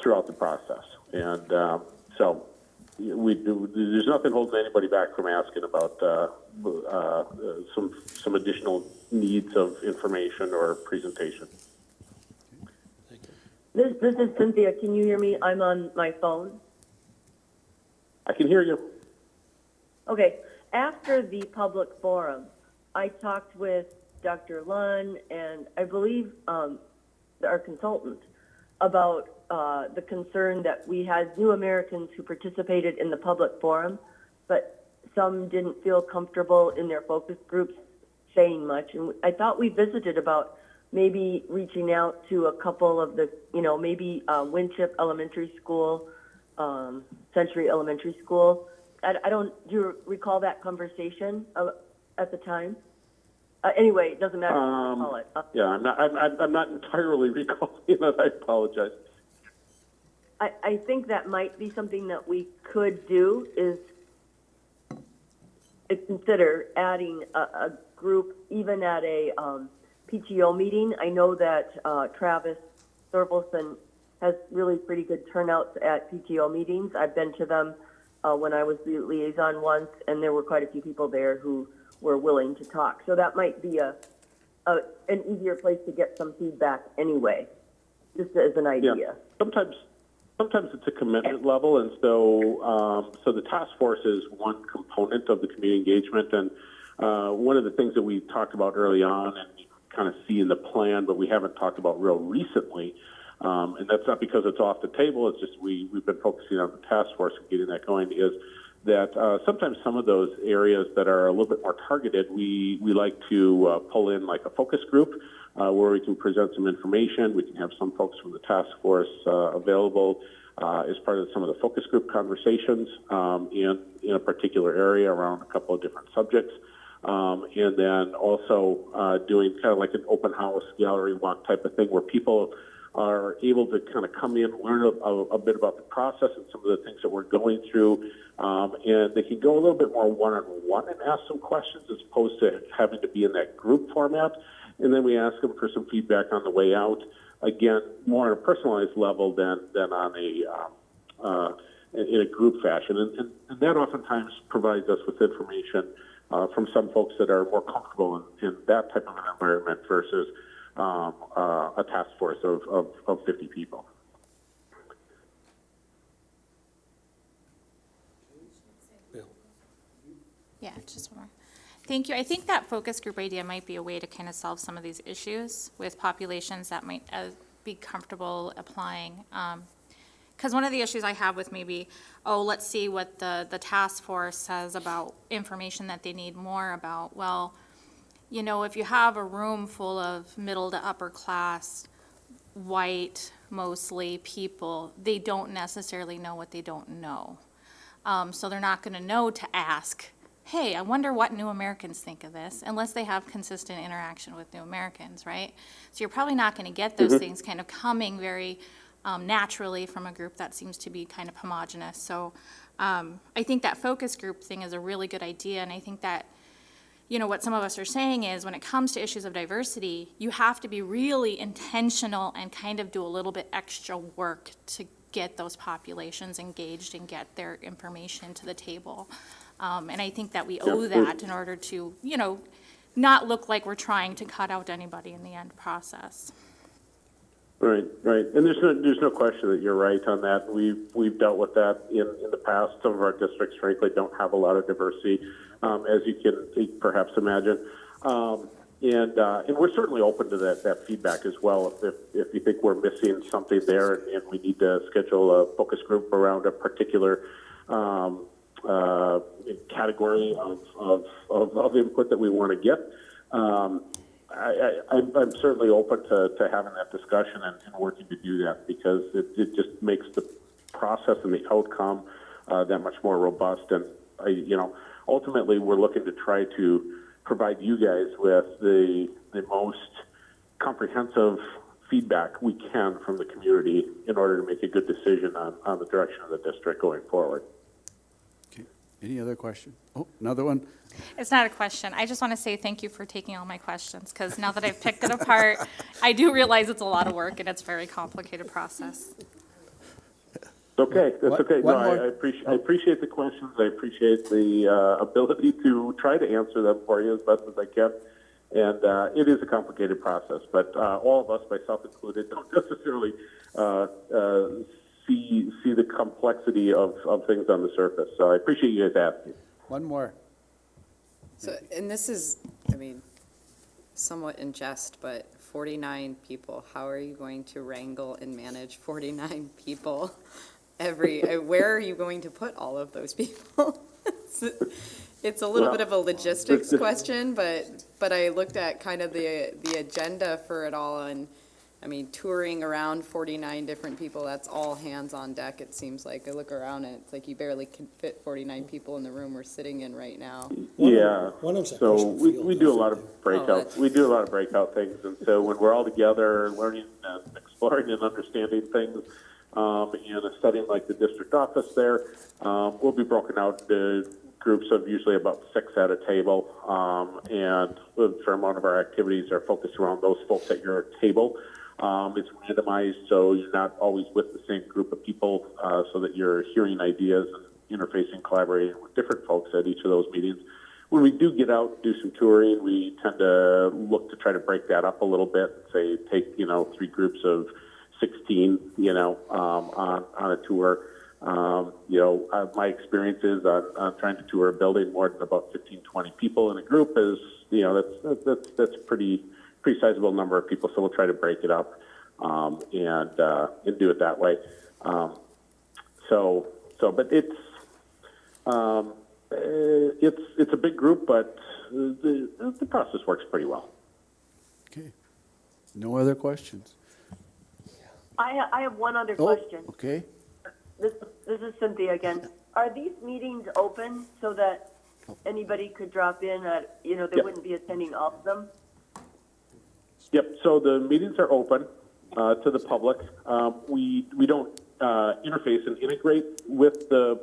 throughout the process, and so there's nothing holding anybody back from asking about some additional needs of information or presentation. This is Cynthia. Can you hear me? I'm on my phone. I can hear you. Okay. After the public forum, I talked with Dr. Lunn and I believe our consultant about the concern that we had new Americans who participated in the public forum, but some didn't feel comfortable in their focus groups saying much. And I thought we visited about maybe reaching out to a couple of the, maybe Winship Elementary School, Century Elementary School. Do you recall that conversation at the time? Anyway, it doesn't matter what you call it. Yeah, I'm not entirely recalling that. I apologize. I think that might be something that we could do is consider adding a group even at a PTO meeting. I know that Travis Thorvaldsen has really pretty good turnouts at PTO meetings. I've been to them when I was the liaison once, and there were quite a few people there who were willing to talk. So that might be an easier place to get some feedback anyway, just as an idea. Yeah. Sometimes it's a commitment level, and so the task force is one component of the community engagement, and one of the things that we talked about early on and you kind of see in the plan, but we haven't talked about real recently, and that's not because it's off the table, it's just we've been focusing on the task force and getting that going, is that sometimes some of those areas that are a little bit more targeted, we like to pull in like a focus group where we can present some information. We can have some folks from the task force available as part of some of the focus group conversations in a particular area around a couple of different subjects. And then also doing kind of like an open house, gallery walk type of thing where people are able to kind of come in, learn a bit about the process and some of the things that we're going through, and they can go a little bit more one-on-one and ask some questions as opposed to having to be in that group format. And then we ask them for some feedback on the way out, again, more on a personalized level than on in a group fashion. And that oftentimes provides us with information from some folks that are more comfortable in that type of an environment versus a task force of 50 people. Yeah, just one more. Thank you. I think that focus group idea might be a way to kind of solve some of these issues with populations that might be comfortable applying. Because one of the issues I have with maybe, let's see what the task force says about information that they need more about. Well, you know, if you have a room full of middle to upper class, white, mostly people, they don't necessarily know what they don't know. So they're not going to know to ask, hey, I wonder what new Americans think of this, unless they have consistent interaction with new Americans, right? So you're probably not going to get those things kind of coming very naturally from a group that seems to be kind of homogenous. So I think that focus group thing is a really good idea, and I think that, you know, what some of us are saying is when it comes to issues of diversity, you have to be really intentional and kind of do a little bit extra work to get those populations engaged and get their information to the table. And I think that we owe that in order to, you know, not look like we're trying to cut out anybody in the end process. Right, right. And there's no question that you're right on that. We've dealt with that in the past. Some of our districts, frankly, don't have a lot of diversity, as you can perhaps imagine. And we're certainly open to that feedback as well. If you think we're missing something there and we need to schedule a focus group around a particular category of input that we want to get, I'm certainly open to having that discussion and working to do that, because it just makes the process and the outcome that much more robust. And ultimately, we're looking to try to provide you guys with the most comprehensive feedback we can from the community in order to make a good decision on the direction of the district going forward. Okay. Any other question? Oh, another one? It's not a question. I just want to say thank you for taking all my questions, because now that I've picked it apart, I do realize it's a lot of work and it's a very complicated process. Okay, that's okay. One No, more. I appreciate the questions. I appreciate the ability to try to answer them for you as best as I can. And it is a complicated process, but all of us, myself included, don't necessarily see the complexity of things on the surface. So I appreciate you guys asking. One more. So, and this is, I mean, somewhat in jest, but 49 people, how are you going to wrangle and manage 49 people? Where are you going to put all of those people? It's a little bit of a logistics question, but I looked at kind of the agenda for it all, and I mean, touring around 49 different people, that's all hands on deck, it seems like. I look around and it's like you barely can fit 49 people in the room we're sitting in right now. One of them's a So Christian field, we do a though. lot of breakouts. We do a lot of breakout things, and so when we're all together, learning and exploring and understanding things, in a setting like the district office there, we'll be broken out into groups of usually about 6 at a table, and a fair amount of our activities are focused around those folks at your table. It's randomized, so you're not always with the same group of people, so that you're hearing ideas and interfacing, collaborating with different folks at each of those meetings. When we do get out and do some touring, we tend to look to try to break that up a little bit. Say, take 3 groups of 16, on a tour. My experience is on trying to tour a building more than about 15, 20 people in a group is, that's pretty sizable number of people. So we'll try to break it up and do it that way. But it's a big group, but the process works pretty well. Okay. No other questions? I have one other question. Okay. This is Cynthia again. Are these meetings open so that anybody could drop in they Yep. wouldn't be attending all of them? Yep. So the meetings are open to the public. We don't interface and integrate with the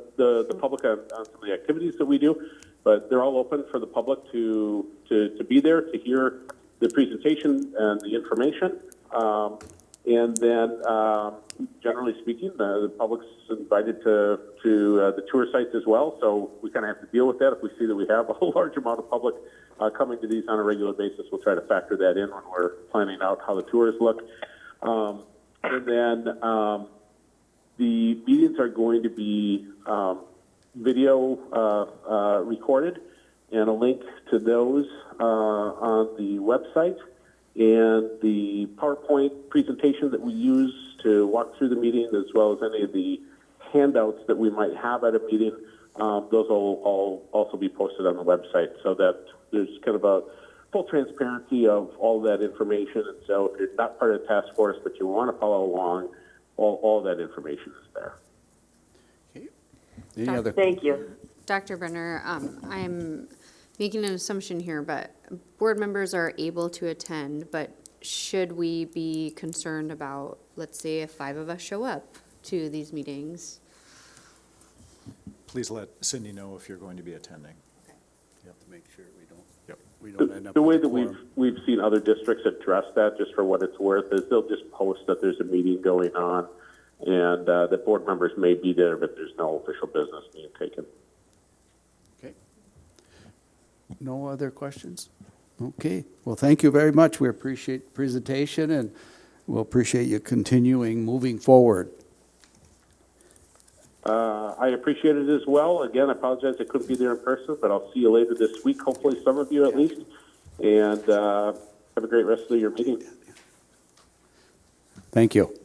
public on some of the activities that we do, but they're all open for the public to be there to hear the presentation and the information. And then, generally speaking, the public's invited to the tour sites as well. So we kind of have to deal with that. If we see that we have a large amount of public coming to these on a regular basis, we'll try to factor that in when we're planning out how the tours look. And then the meetings are going to be video recorded. and a link to those on the website. And the PowerPoint presentation that we use to walk through the meeting, as well as any of the handouts that we might have at a meeting, those will all also be posted on the website, so that there's kind of a full transparency of all that information. And so if you're not part of the task force, but you want to follow along, all that information is there. Any other? Thank you. Dr. Brenner, I'm making an assumption here, but board members are able to attend, but should we be concerned about, let's say, if 5 of us show up to these meetings? Please let Cindy know if you're going to be attending. You have to make sure we don't. Yep. We don't end up. The way with a that quorum. we've seen other districts address that, just for what it's worth, is they'll just post that there's a meeting going on, and the board members may be there, but there's no official business being taken. Okay. No other questions? Okay. Well, thank you very much. We appreciate the presentation, and we'll appreciate you continuing moving forward. I appreciate it as well. Again, I apologize I couldn't be there in person, but I'll see you later this week, hopefully some of you at least. And have a great rest of your meeting. Thank you.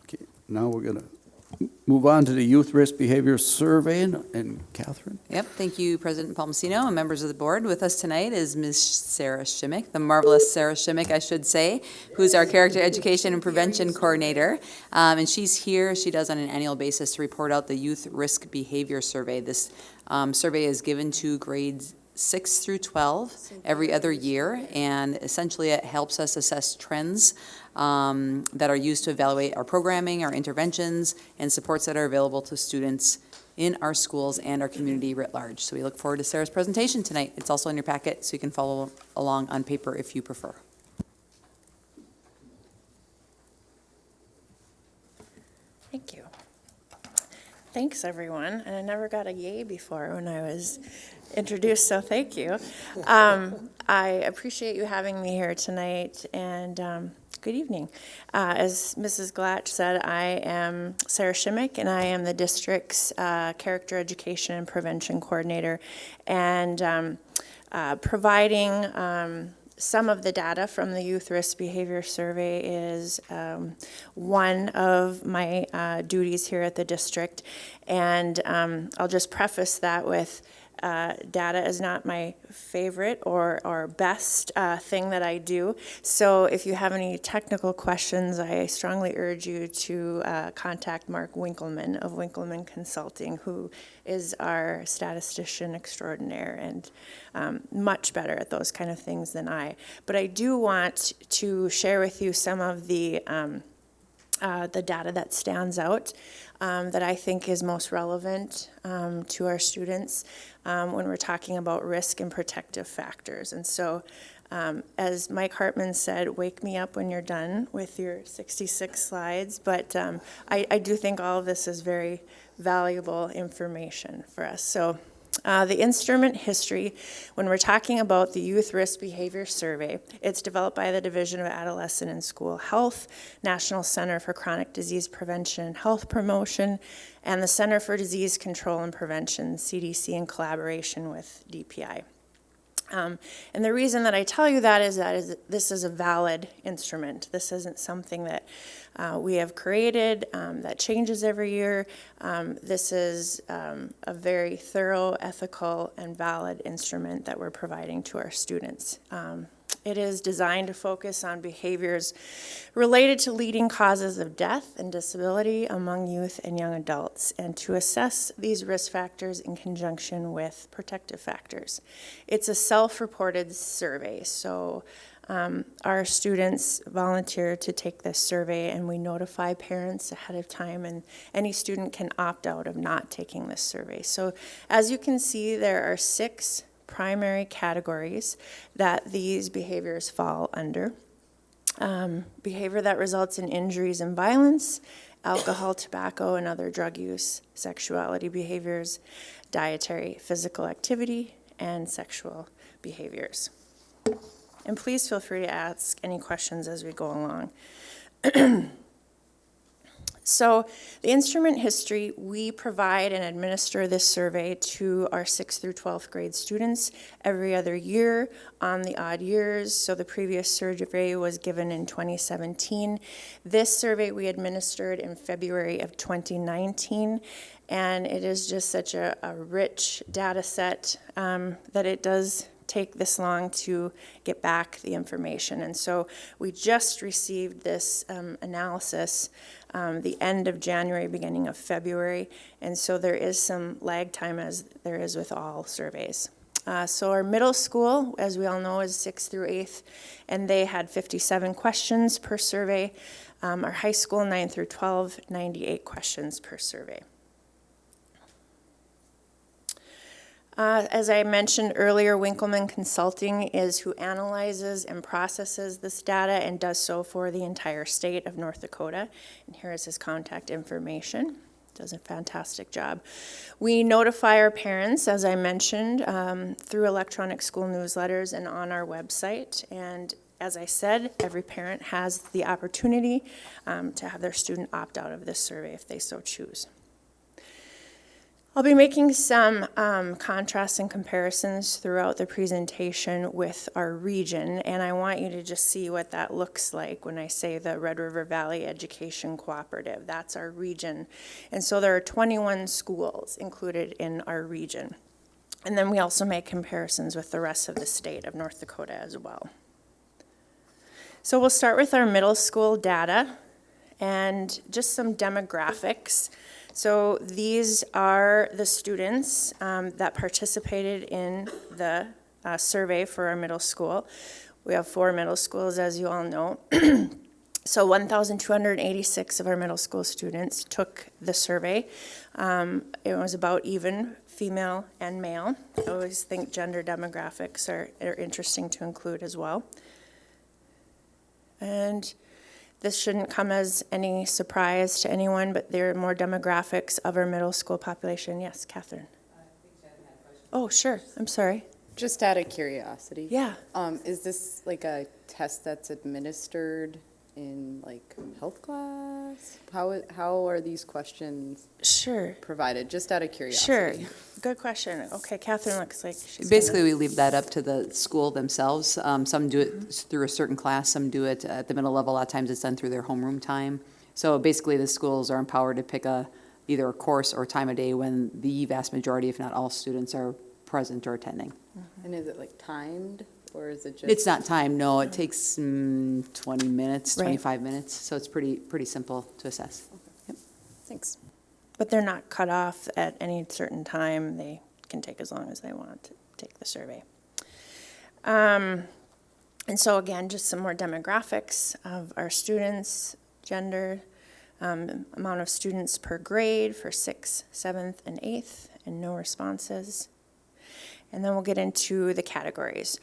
Okay. Now we're going to move on to the Youth Risk Behavior Survey, and Catherine. Yep, thank you, President Palmasino and members of the board. With us tonight is Ms. Sarah Shimmick, the marvelous Sarah Shimmick, I should say, who's our Character Education and Prevention Coordinator. And she's here, she does on an annual basis to report out the Youth Risk Behavior Survey. This survey is given to grades 6 through 12 every other year, and essentially it helps us assess trends that are used to evaluate our programming, our interventions, and supports that are available to students in our schools and our community writ large. So we look forward to Sarah's presentation tonight. It's also in your packet, so you can follow along on paper if you prefer. Thank you. Thanks, everyone. And I never got a yay before when I was introduced, so thank you. I appreciate you having me here tonight, and good evening. As Mrs. Glatch said, I am Sarah Shimmick, and I am the district's Character Education and Prevention Coordinator, and providing some of the data from the Youth Risk Behavior Survey is one of my duties here at the district. And I'll just preface that with data is not my favorite or best thing that I do. So if you have any technical questions, I strongly urge you to contact Mark Winkleman of Winkleman Consulting, who is our statistician extraordinaire and much better at those kind of things than I. But I do want to share with you some of the data that stands out that I think is most relevant to our students when we're talking about risk and protective factors. And so, as Mike Hartman said, wake me up when you're done with your 66 slides, but I do think all of this is very valuable information for us. So the instrument history, when we're talking about the Youth Risk Behavior Survey, it's developed by the Division of Adolescent and School Health, National Center for Chronic Disease Prevention and Health Promotion, and the Center for Disease Control and Prevention, CDC, in collaboration with DPI. And the reason that I tell you that is this is a valid instrument. This isn't something that we have created that changes every year. This is a very thorough, ethical, and valid instrument that we're providing to our students. It is designed to focus on behaviors related to leading causes of death and disability among youth and young adults, and to assess these risk factors in conjunction with protective factors. It's a self-reported survey, so our students volunteer to take this survey, and we notify parents ahead of time, and any student can opt out of not taking this survey. So as you can see, there are 6 primary categories that these behaviors fall under. Behavior that results in injuries and violence, alcohol, tobacco, and other drug use, sexuality behaviors, dietary, physical activity, and sexual behaviors. And please feel free to ask any questions as we go along. So the instrument history, we provide and administer this survey to our 6th through 12th grade students every other year on the odd years. So the previous survey was given in 2017. This survey we administered in February of 2019, and it is just such a rich data set that it does take this long to get back the information. And so we just received this analysis the end of January, beginning of February, and so there is some lag time, as there is with all surveys. So our middle school, as we all know, is 6th through 8th, and they had 57 questions per survey. Our high school, 9th through 12, 98 questions per survey. As I mentioned earlier, Winkleman Consulting is who analyzes and processes this data and does so for the entire state of North Dakota. And here is his contact information. Does a fantastic job. We notify our parents, as I mentioned, through electronic school newsletters and on our website. And as I said, every parent has the opportunity to have their student opt out of this survey if they so choose. I'll be making some contrasts and comparisons throughout the presentation with our region, and I want you to just see what that looks like when I say the Red River Valley Education Cooperative. That's our region. And so there are 21 schools included in our region. And then we also make comparisons with the rest of the state of North Dakota as well. So we'll start with our middle school data and just some demographics. So these are the students that participated in the survey for our middle school. We have 4 middle schools, as you all know. So 1,286 of our middle school students took the survey. It was about even female and male. I always think gender demographics are interesting to include as well. And this shouldn't come as any surprise to anyone, but there are more demographics of our middle school population. Yes, Catherine? Oh, sure. I'm sorry. Just out of curiosity. Yeah. Is this like a test that's administered in like health class? How are these questions Sure. provided? Just out of curiosity. Sure. Good question. Okay, Catherine looks like she's Basically, we leave that up to the school themselves. Some do it through a certain class, some do it at the middle level. A lot of times it's done through their homeroom time. So basically, the schools are empowered to pick either a course or time of day when the vast majority, if not all, students are present or attending. And is it like timed, or is it just? It's not timed, no. It takes 20 minutes, Right. 25 minutes, so it's pretty simple to assess. Yep. Thanks. But they're not cut off at any certain time. They can take as long as they want to take the survey. And so again, just some more demographics of our students, gender, amount of students per grade for 6th, 7th, and 8th, and no responses. And then we'll get into the categories.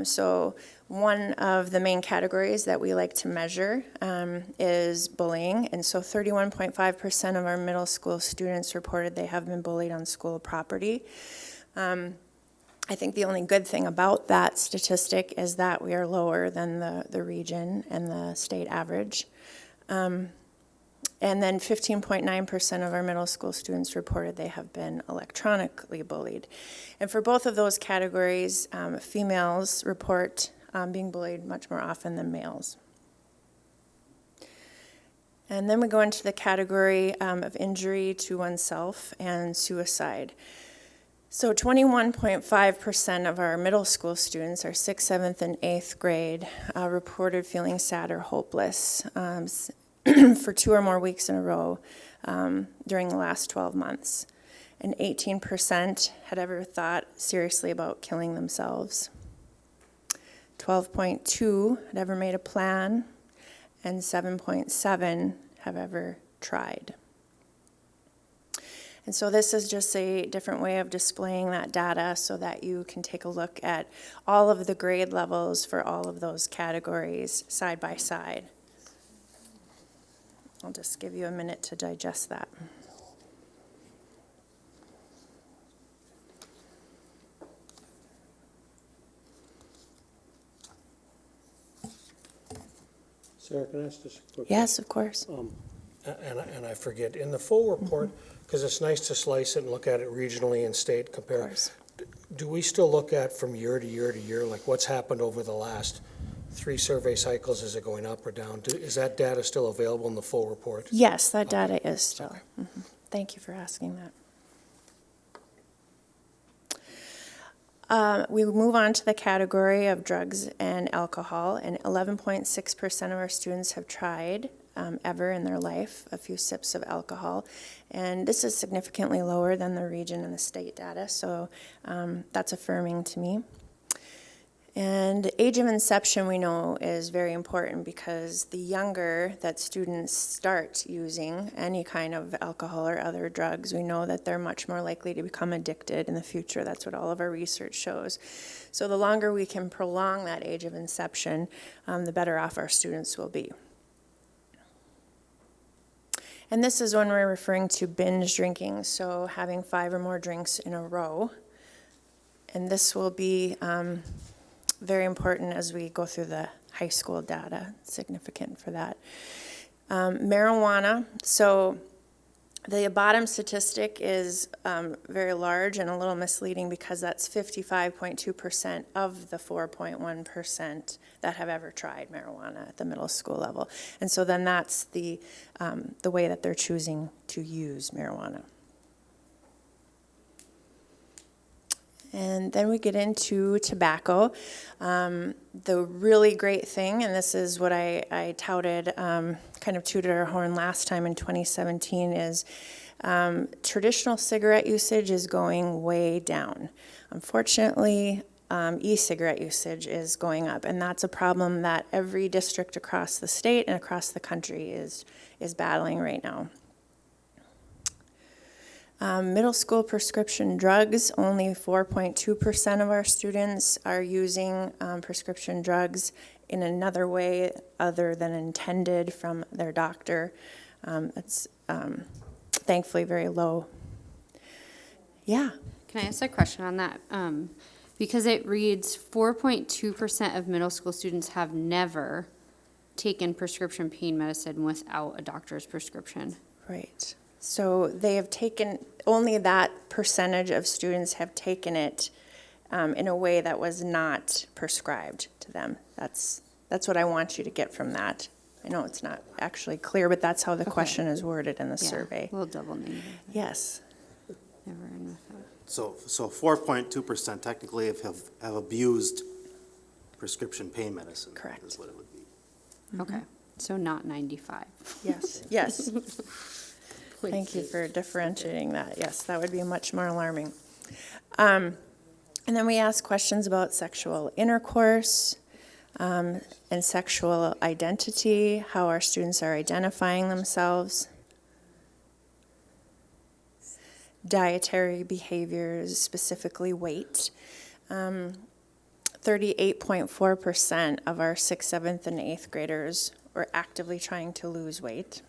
So one of the main categories that we like to measure is bullying. And so 31.5% of our middle school students reported they have been bullied on school property. I think the only good thing about that statistic is that we are lower than the region and the state average. And then 15.9% of our middle school students reported they have been electronically bullied. And for both of those categories, females report being bullied much more often than males. And then we go into the category of injury to oneself and suicide. So 21.5% of our middle school students, our 6th, 7th, and 8th grade, reported feeling sad or hopeless for 2 or more weeks in a row during the last 12 months. And 18% had ever thought seriously about killing themselves. 12.2 had ever made a plan, and 7.7 have ever tried. And so this is just a different way of displaying that data so that you can take a look at all of the grade levels for all of those categories side by side. I'll just give you a minute to digest that. Sarah, can I ask this quick? Yes, of course. and I forget, in the full report, because it's nice to slice it and look at it regionally and state compare. Do we still look at from year to year to year, like what's happened over the last 3 survey cycles? Is it going up or down? Is that data still available in the full report? Yes, that data is still. Thank you for asking that. We move on to the category of drugs and alcohol, and 11.6% of our students have tried ever in their life a few sips of alcohol, and this is significantly lower than the region and the state data, so that's affirming to me. And age of inception, we know, is very important because the younger that students start using any kind of alcohol or other drugs, we know that they're much more likely to become addicted in the future. That's what all of our research shows. So the longer we can prolong that age of inception, the better off our students will be. And this is when we're referring to binge drinking, so having 5 or more drinks in a row. And this will be very important as we go through the high school data, significant for that. Marijuana, so the bottom statistic is very large and a little misleading because that's 55.2% of the 4.1% that have ever tried marijuana at the middle school level. And so then that's the way that they're choosing to use marijuana. And then we get into tobacco. The really great thing, and this is what I touted, kind of tooted our horn last time in 2017, is traditional cigarette usage is going way down. Unfortunately, e-cigarette usage is going up, and that's a problem that every district across the state and across the country is battling right now. Middle school prescription drugs, only 4.2% of our students are using prescription drugs in another way other than intended from their doctor. That's thankfully very low. Yeah. Can I ask a question on that? Because it reads 4.2% of middle school students have never taken prescription pain medicine without a doctor's prescription. Right. So they have taken, only that percentage of students have taken it in a way that was not prescribed to them. That's what I want you to get from that. I know it's not actually clear, but that's how the question is worded in the survey. We'll double negative. Yes. Never end with that. So 4.2% technically have abused prescription pain medicine. Correct. Is what it would be. Okay, so not 95. Yes, yes. Thank you for differentiating that. Yes, that would be much more alarming. And then we ask questions about sexual intercourse and sexual identity, how our students are identifying themselves. Dietary behaviors, specifically weight. 38.4% of our 6th, 7th, and 8th graders were actively trying to lose weight.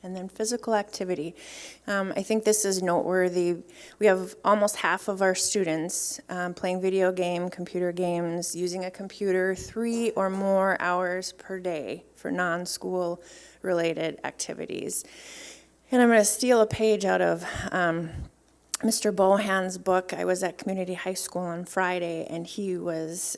And then physical activity. I think this is noteworthy. We have almost half of our students playing video game, computer games, using a computer 3 or more hours per day for non-school related activities. And I'm going to steal a page out of Mr. Bohan's book. I was at community high school on Friday, and he was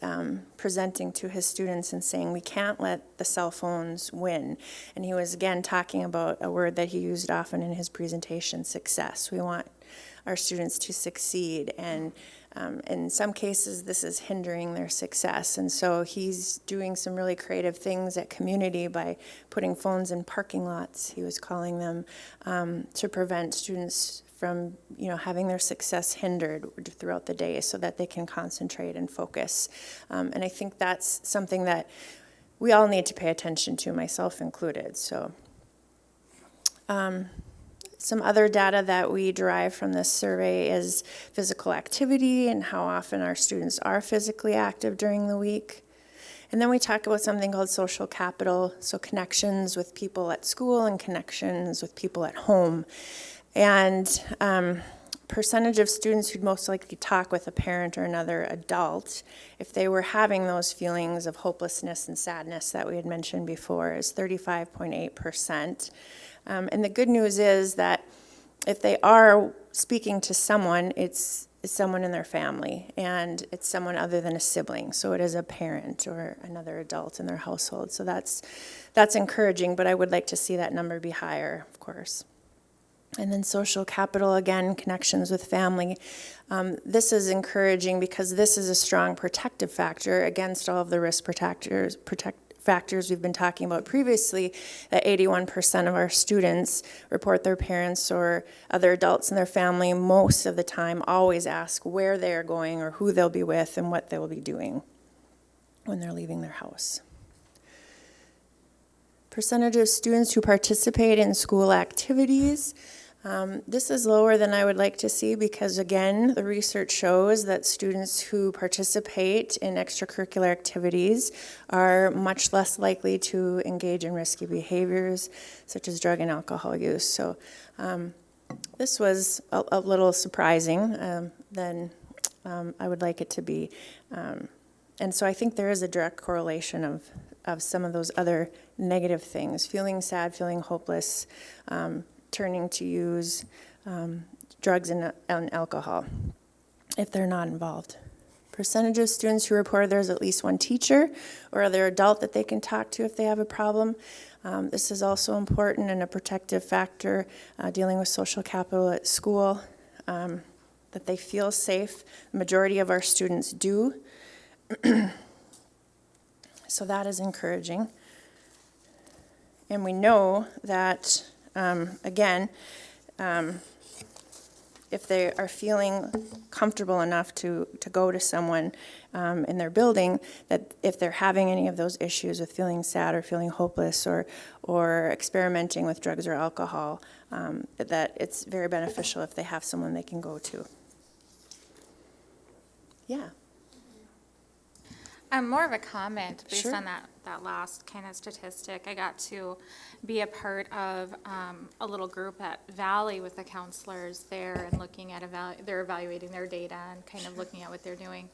presenting to his students and saying, we can't let the cell phones win. And he was again talking about a word that he used often in his presentation, success. We want our students to succeed, and in some cases this is hindering their success. And so he's doing some really creative things at community by putting phones in parking lots, he was calling them, to prevent students from having their success hindered throughout the day so that they can concentrate and focus. And I think that's something that we all need to pay attention to, myself included. So some other data that we derive from this survey is physical activity and how often our students are physically active during the week. And then we talk about something called social capital, so connections with people at school and connections with people at home. And percentage of students who'd most likely talk with a parent or another adult if they were having those feelings of hopelessness and sadness that we had mentioned before is 35.8%. And the good news is that if they are speaking to someone, it's someone in their family, and it's someone other than a sibling. So it is a parent or another adult in their household. So that's encouraging, but I would like to see that number be higher, of course. And then social capital, again, connections with family. This is encouraging because this is a strong protective factor against all of the risk factors we've been talking about previously, that 81% of our students report their parents or other adults in their family most of the time always ask where they're going or who they'll be with and what they will be doing when they're leaving their house. Percentage of students who participate in school activities. This is lower than I would like to see because, again, the research shows that students who participate in extracurricular activities are much less likely to engage in risky behaviors, such as drug and alcohol use. So this was a little surprising than I would like it to be. And so I think there is a direct correlation of some of those other negative things, feeling sad, feeling hopeless, turning to use drugs and alcohol if they're not involved. Percentage of students who report there's at least one teacher or other adult that they can talk to if they have a problem. This is also important and a protective factor dealing with social capital at school, that they feel safe. The majority of our students do. So that is encouraging. And we know that again, if they are feeling comfortable enough to go to someone in their building, that if they're having any of those issues with feeling sad or feeling hopeless or experimenting with drugs or alcohol, that it's very beneficial if they have someone they can go to. Yeah. More of a comment based Sure. on that last kind of statistic. I got to be a part of a little group at Valley with the counselors there and looking at they're evaluating their data and kind of looking at what they're doing.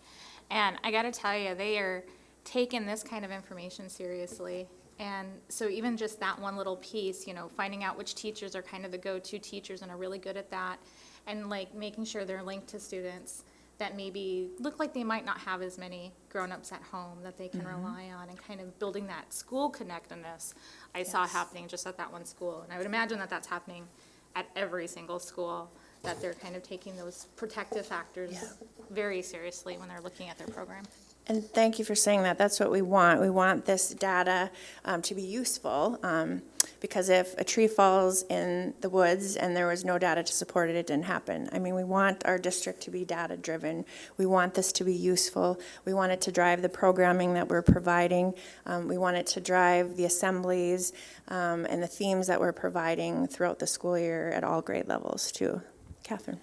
And I got to tell you, they are taking this kind of information seriously. And so even just that one little piece, finding out which teachers are kind of the go-to teachers and are really good at that, and like making sure they're linked to students that maybe look like they might not have as many grown-ups at home that they can rely on, and kind of building that school connectedness I saw happening just at that one school. And I would imagine that that's happening at every single school, that they're kind of taking those protective factors very seriously when they're looking at their program. And thank you for saying that. That's what we want. We want this data to be useful, because if a tree falls in the woods and there was no data to support it, it didn't happen. I mean, we want our district to be data-driven. We want this to be useful. We want it to drive the programming that we're providing. We want it to drive the assemblies and the themes that we're providing throughout the school year at all grade levels, too. Catherine.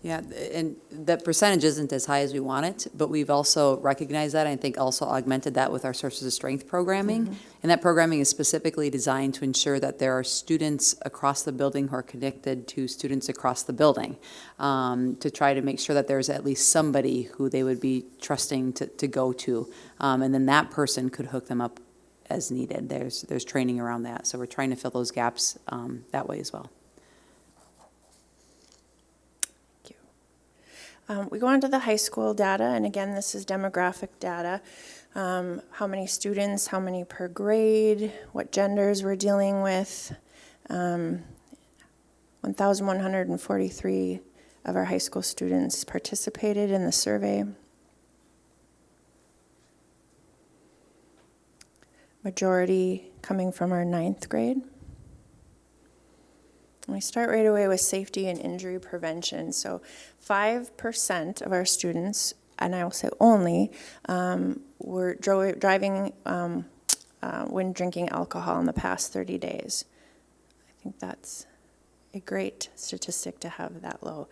Yeah, and that percentage isn't as high as we want it, but we've also recognized that, and I think also augmented that with our Sources of Strength programming. And that programming is specifically designed to ensure that there are students across the building who are connected to students across the building, to try to make sure that there's at least somebody who they would be trusting to go to. And then that person could hook them up as needed. There's training around that. So we're trying to fill those gaps that way as well. We go on to the high school data, and again, this is demographic data. How many students, how many per grade, what genders we're dealing with. 1,143 of our high school students participated in the survey. Majority coming from our 9th grade. We start right away with safety and injury prevention. So 5% of our students, and I will say only, were driving when drinking alcohol in the past 30 days. I think that's a great statistic to have that low.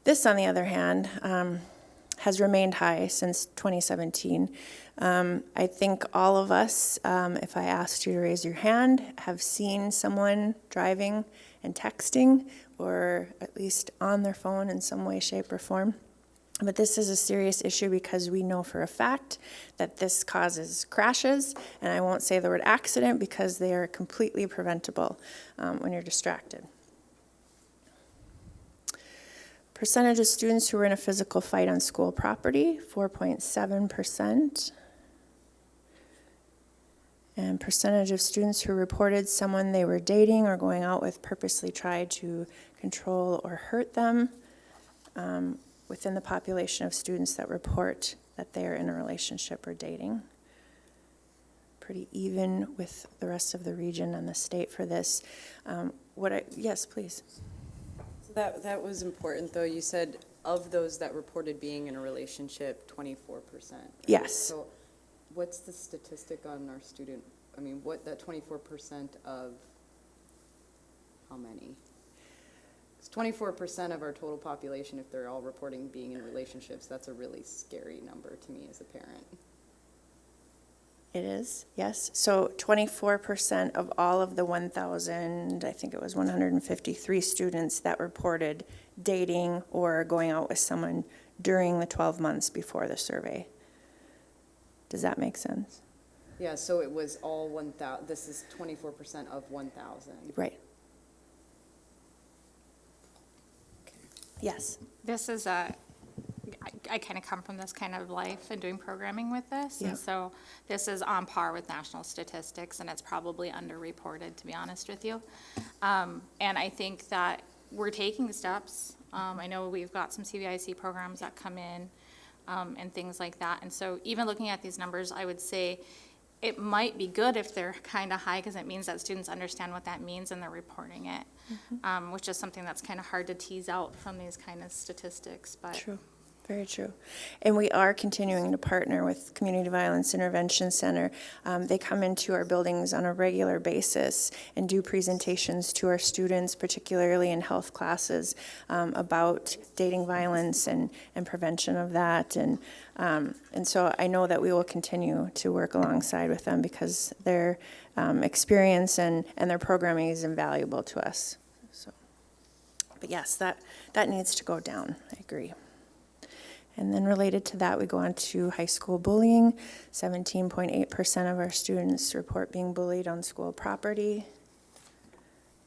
This, on the other hand, has remained high since 2017. I think all of us, if I asked you to raise your hand, have seen someone driving and texting, or at least on their phone in some way, shape, or form. But this is a serious issue because we know for a fact that this causes crashes, and I won't say the word accident because they are completely preventable when you're distracted. Percentage of students who were in a physical fight on school property, 4.7%. And percentage of students who reported someone they were dating or going out with purposely tried to control or hurt them, within the population of students that report that they are in a relationship or dating. Pretty even with the rest of the region and the state for this. Yes, please. So that was important, though. You said of those that reported being in a relationship, 24%. Right? Yes. So what's the statistic on our student, what that 24% of how many? 24% of our total population, if they're all reporting being in relationships, that's a really scary number to me as a parent. It is, yes. So 24% of all of the 1,000, I think it was 153 students that reported dating or going out with someone during the 12 months before the survey. Does that make sense? Yeah, so it was all 1,000, this is 24% of 1,000. Right. Yes. This is I kind of come from this kind of life and doing programming with this. Yep. And so this is on par with national statistics, and it's probably underreported, to be honest with you. And I think that we're taking steps. I know we've got some CVIC programs that come in and things like that. And so even looking at these numbers, I would say it might be good if they're kind of high, because it means that students understand what that means and they're reporting it, which is something that's kind of hard to tease out from these kind of statistics. But True. Very true. And we are continuing to partner with Community Violence Intervention Center. They come into our buildings on a regular basis and do presentations to our students, particularly in health classes, about dating violence and prevention of that. And so I know that we will continue to work alongside with them because their experience and their programming is invaluable to us. So, but yes, that needs to go down. I agree. And then related to that, we go on to high school bullying. 17.8% of our students report being bullied on school property,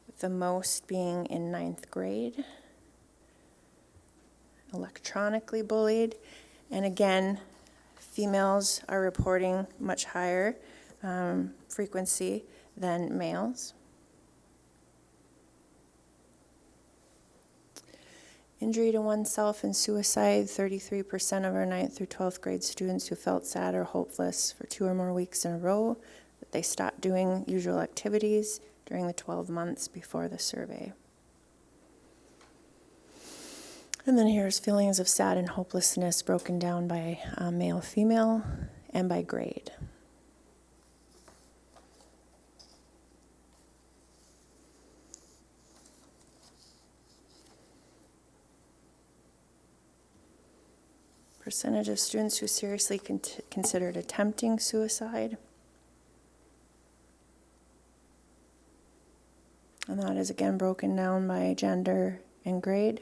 with the most being in 9th grade. Electronically bullied. And again, females are reporting much higher frequency than males. Injury to oneself and suicide, 33% of our 9th through 12th grade students who felt sad or hopeless for 2 or more weeks in a row, that they stopped doing usual activities during the 12 months before the survey. And then here's feelings of sad and hopelessness broken down by male, female, and by grade. Percentage of students who seriously considered attempting suicide. And that is again broken down by gender and grade.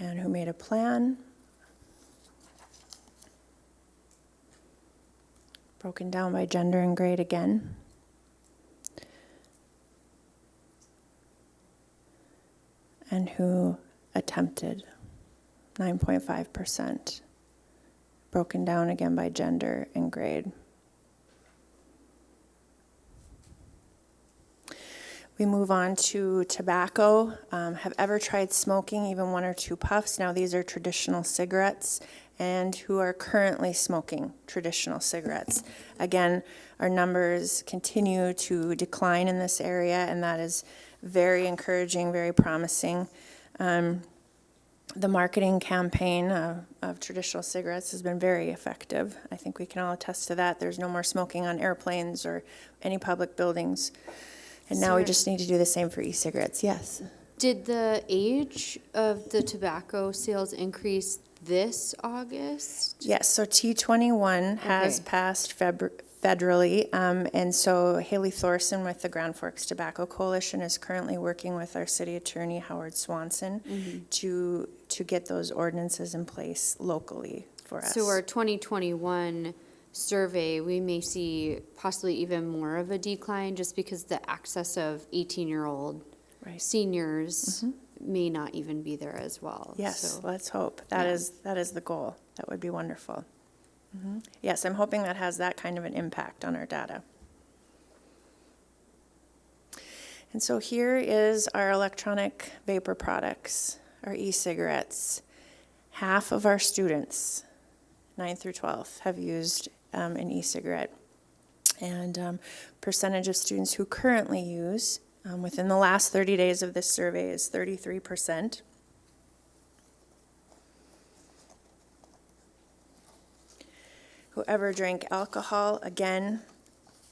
And who made a plan. Broken down by gender and grade again. And who attempted, 9.5%, broken down again by gender and grade. We move on to tobacco. Have ever tried smoking even 1 or 2 puffs? Now these are traditional cigarettes, and who are currently smoking traditional cigarettes. Again, our numbers continue to decline in this area, and that is very encouraging, very promising. The marketing campaign of traditional cigarettes has been very effective. I think we can all attest to that. There's no more smoking on airplanes or any public buildings. And now we Sarah. just need to do the same for e-cigarettes, yes. Did the age of the tobacco sales increase this August? Yes, so T21 has Okay. passed federally, and so Haley Thorson with the Grand Forks Tobacco Coalition is currently working with our city attorney, Howard Swanson, to get those ordinances in place locally for us. So our 2021 survey, we may see possibly even more of a decline just because the access of 18-year-old Right. seniors may not even be there as well. Yes, So- let's hope. That Yeah. is the goal. That would be wonderful. Yes, I'm hoping that has that kind of an impact on our data. And so here is our electronic vapor products, our e-cigarettes. Half of our students, 9th through 12th, have used an e-cigarette. And percentage of students who currently use within the last 30 days of this survey is 33%. Whoever drank alcohol, again,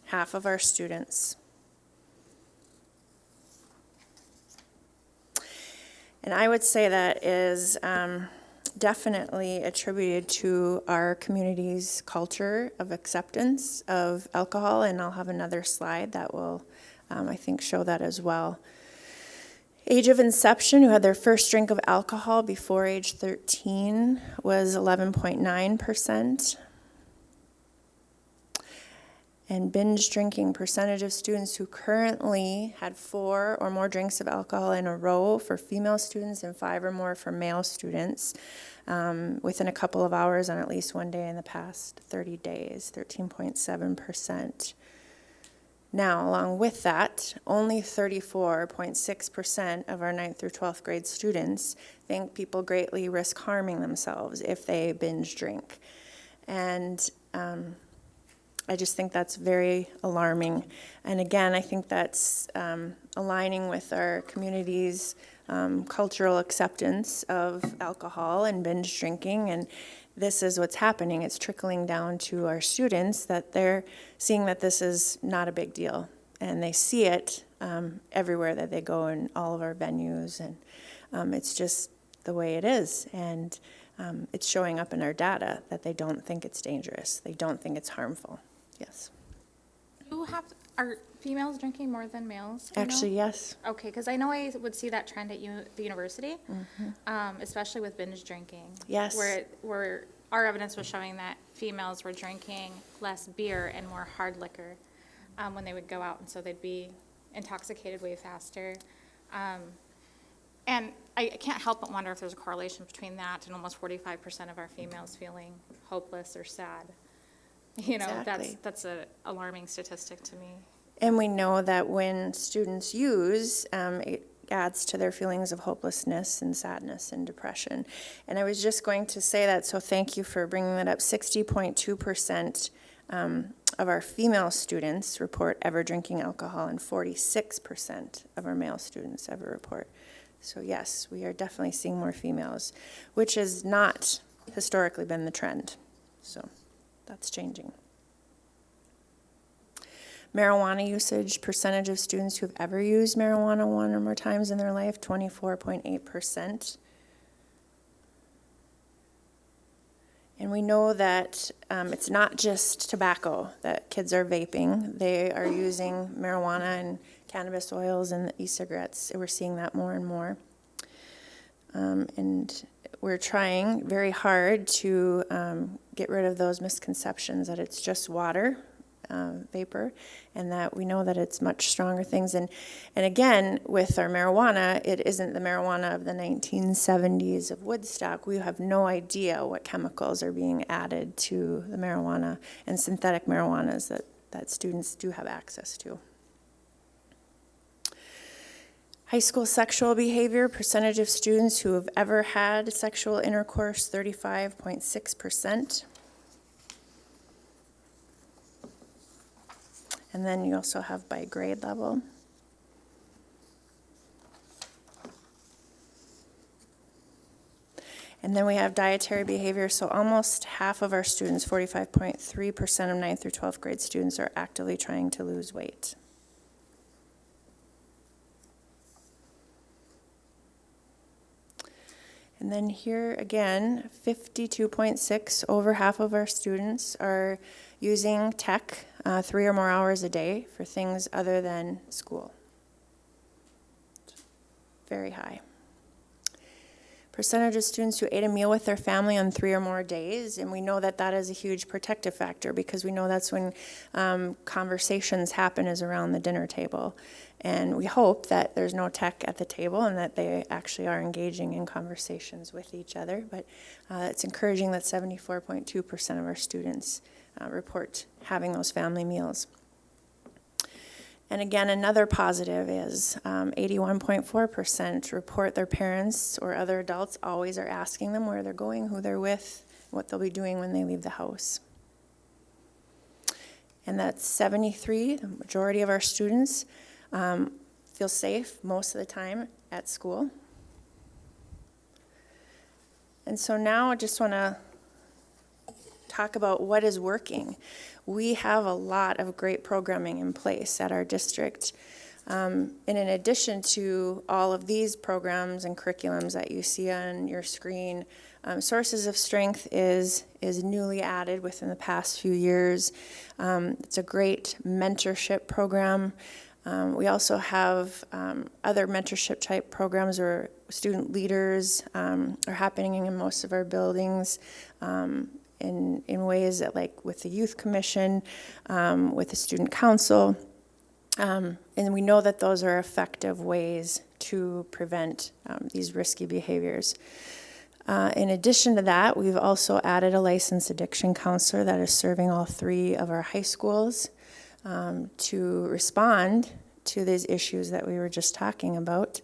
half of our students. And I would say that is definitely attributed to our community's culture of acceptance of alcohol, and I'll have another slide that will, I think, show that as well. Age of inception, who had their first drink of alcohol before age 13, was 11.9%. And binge drinking, percentage of students who currently had 4 or more drinks of alcohol in a row for female students and 5 or more for male students within a couple of hours on at least one day in the past 30 days, 13.7%. Now, along with that, only 34.6% of our 9th through 12th grade students think people greatly risk harming themselves if they binge drink. And I just think that's very alarming. And again, I think that's aligning with our community's cultural acceptance of alcohol and binge drinking. And this is what's happening. It's trickling down to our students that they're seeing that this is not a big deal. And they see it everywhere that they go in all of our venues. And it's just the way it is. And it's showing up in our data that they don't think it's dangerous. They don't think it's harmful. Yes. Are females drinking more than males? Do you know? Actually, yes. Okay, because I know I would see that trend at the university, especially with binge drinking. Yes. Where our evidence was showing that females were drinking less beer and more hard liquor when they would go out, and so they'd be intoxicated way faster. And I can't help but wonder if there's a correlation between that and almost 45% of our females feeling hopeless or sad. You know, Exactly. that's an alarming statistic to me. And we know that when students use, it adds to their feelings of hopelessness and sadness and depression. And I was just going to say that, so thank you for bringing that up. 60.2% of our female students report ever drinking alcohol, and 46% of our male students ever report. So yes, we are definitely seeing more females, which has not historically been the trend. So that's changing. Marijuana usage, percentage of students who have ever used marijuana 1 or more times in their life, 24.8%. And we know that it's not just tobacco that kids are vaping. They are using marijuana and cannabis oils and e-cigarettes. We're seeing that more and more. And we're trying very hard to get rid of those misconceptions that it's just water, vapor, and that we know that it's much stronger things. And again, with our marijuana, it isn't the marijuana of the 1970s of Woodstock. We have no idea what chemicals are being added to the marijuana and synthetic marijuanas that students do have access to. High school sexual behavior, percentage of students who have ever had sexual intercourse, 35.6%. And then you also have by grade level. And then we have dietary behavior, so almost half of our students, 45.3% of 9th through 12th grade students, are actively trying to lose weight. And then here again, 52.6, over half of our students are using tech 3 or more hours a day for things other than school. Very high. Percentage of students who ate a meal with their family on 3 or more days, and we know that that is a huge protective factor because we know that's when conversations happen is around the dinner table. And we hope that there's no tech at the table and that they actually are engaging in conversations with each other. But it's encouraging that 74.2% of our students report having those family meals. And again, another positive is 81.4% report their parents or other adults always are asking them where they're going, who they're with, what they'll be doing when they leave the house. And that's 73, the majority of our students feel safe most of the time at school. And so now I just want to talk about what is working. We have a lot of great programming in place at our district. And in addition to all of these programs and curriculums that you see on your screen, Sources of Strength is newly added within the past few years. It's a great mentorship program. We also have other mentorship type programs where student leaders are happening in most of our buildings. In ways that, like with the Youth Commission, with the Student Council, and we know that those are effective ways to prevent these risky behaviors. In addition to that, we've also added a licensed addiction counselor that is serving all 3 of our high schools to respond to these issues that we were just talking about.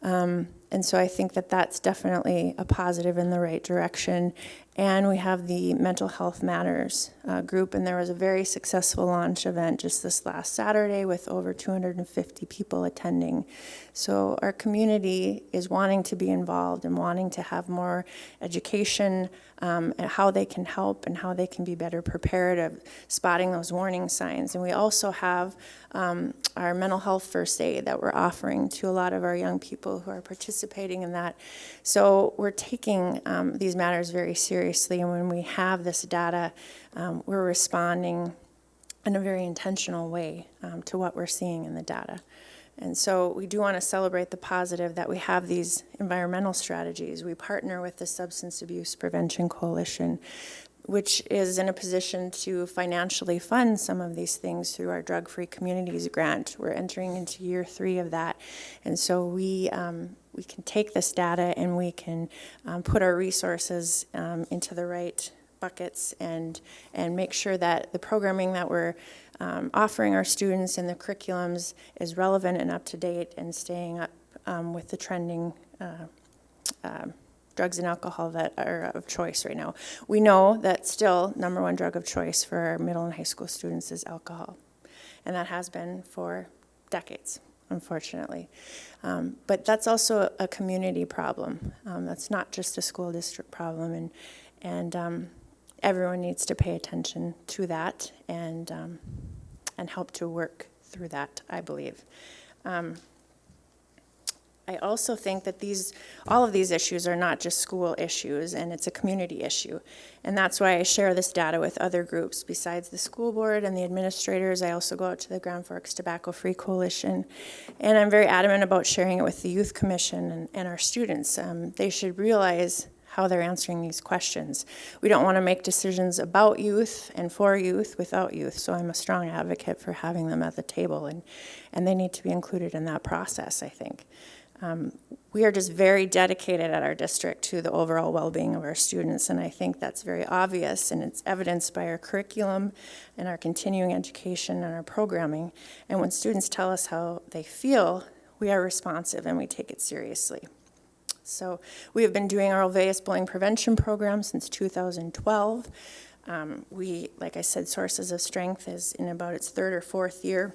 And so I think that that's definitely a positive in the right direction. And we have the Mental Health Matters group, and there was a very successful launch event just this last Saturday with over 250 people attending. So our community is wanting to be involved and wanting to have more education and how they can help and how they can be better prepared of spotting those warning signs. And we also have our mental health first aid that we're offering to a lot of our young people who are participating in that. So we're taking these matters very seriously, and when we have this data, we're responding in a very intentional way to what we're seeing in the data. And so we do want to celebrate the positive that we have these environmental strategies. We partner with the Substance Abuse Prevention Coalition, which is in a position to financially fund some of these things through our Drug-Free Communities grant. We're entering into year 3 of that. And so we can take this data and we can put our resources into the right buckets and make sure that the programming that we're offering our students and the curriculums is relevant and up to date and staying up with the trending drugs and alcohol that are of choice right now. We know that still #1 drug of choice for our middle and high school students is alcohol, and that has been for decades, unfortunately. But that's also a community problem. That's not just a school district problem, and everyone needs to pay attention to that and help to work through that, I believe. I also think that all of these issues are not just school issues, and it's a community issue. And that's why I share this data with other groups. Besides the school board and the administrators, I also go out to the Grand Forks Tobacco Free Coalition. And I'm very adamant about sharing it with the Youth Commission and our students. They should realize how they're answering these questions. We don't want to make decisions about youth and for youth without youth, so I'm a strong advocate for having them at the table, and they need to be included in that process, I think. We are just very dedicated at our district to the overall well-being of our students, and I think that's very obvious, and it's evidenced by our curriculum and our continuing education and our programming. And when students tell us how they feel, we are responsive and we take it seriously. So we have been doing our Ulvaeus bullying prevention program since 2012. Like I said, Sources of Strength is in about its 3rd or 4th year.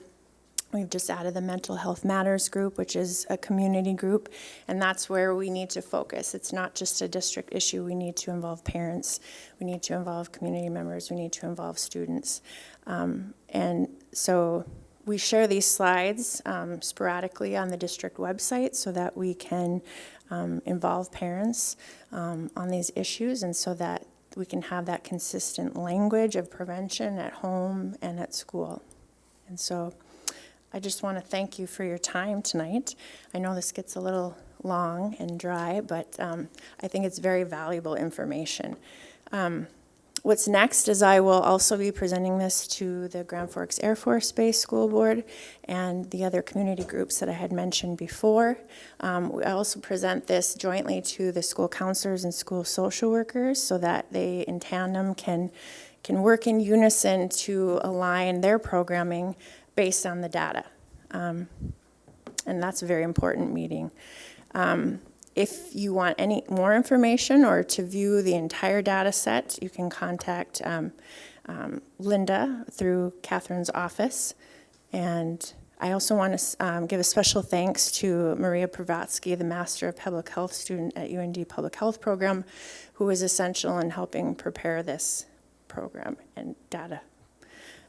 We've just added the Mental Health Matters group, which is a community group, and that's where we need to focus. It's not just a district issue. We need to involve parents. We need to involve community members. We need to involve students. And so we share these slides sporadically on the district website so that we can involve parents on these issues, and so that we can have that consistent language of prevention at home and at school. And so I just want to thank you for your time tonight. I know this gets a little long and dry, but I think it's very valuable information. What's next is I will also be presenting this to the Grand Forks Air Force Base School Board and the other community groups that I had mentioned before. I also present this jointly to the school counselors and school social workers so that they in tandem can work in unison to align their programming based on the data. And that's a very important meeting. If you want any more information or to view the entire data set, you can contact Linda through Catherine's office. And I also want to give a special thanks to Maria Pravatsky, the Master of Public Health student at UND Public Health Program, who was essential in helping prepare this program and data.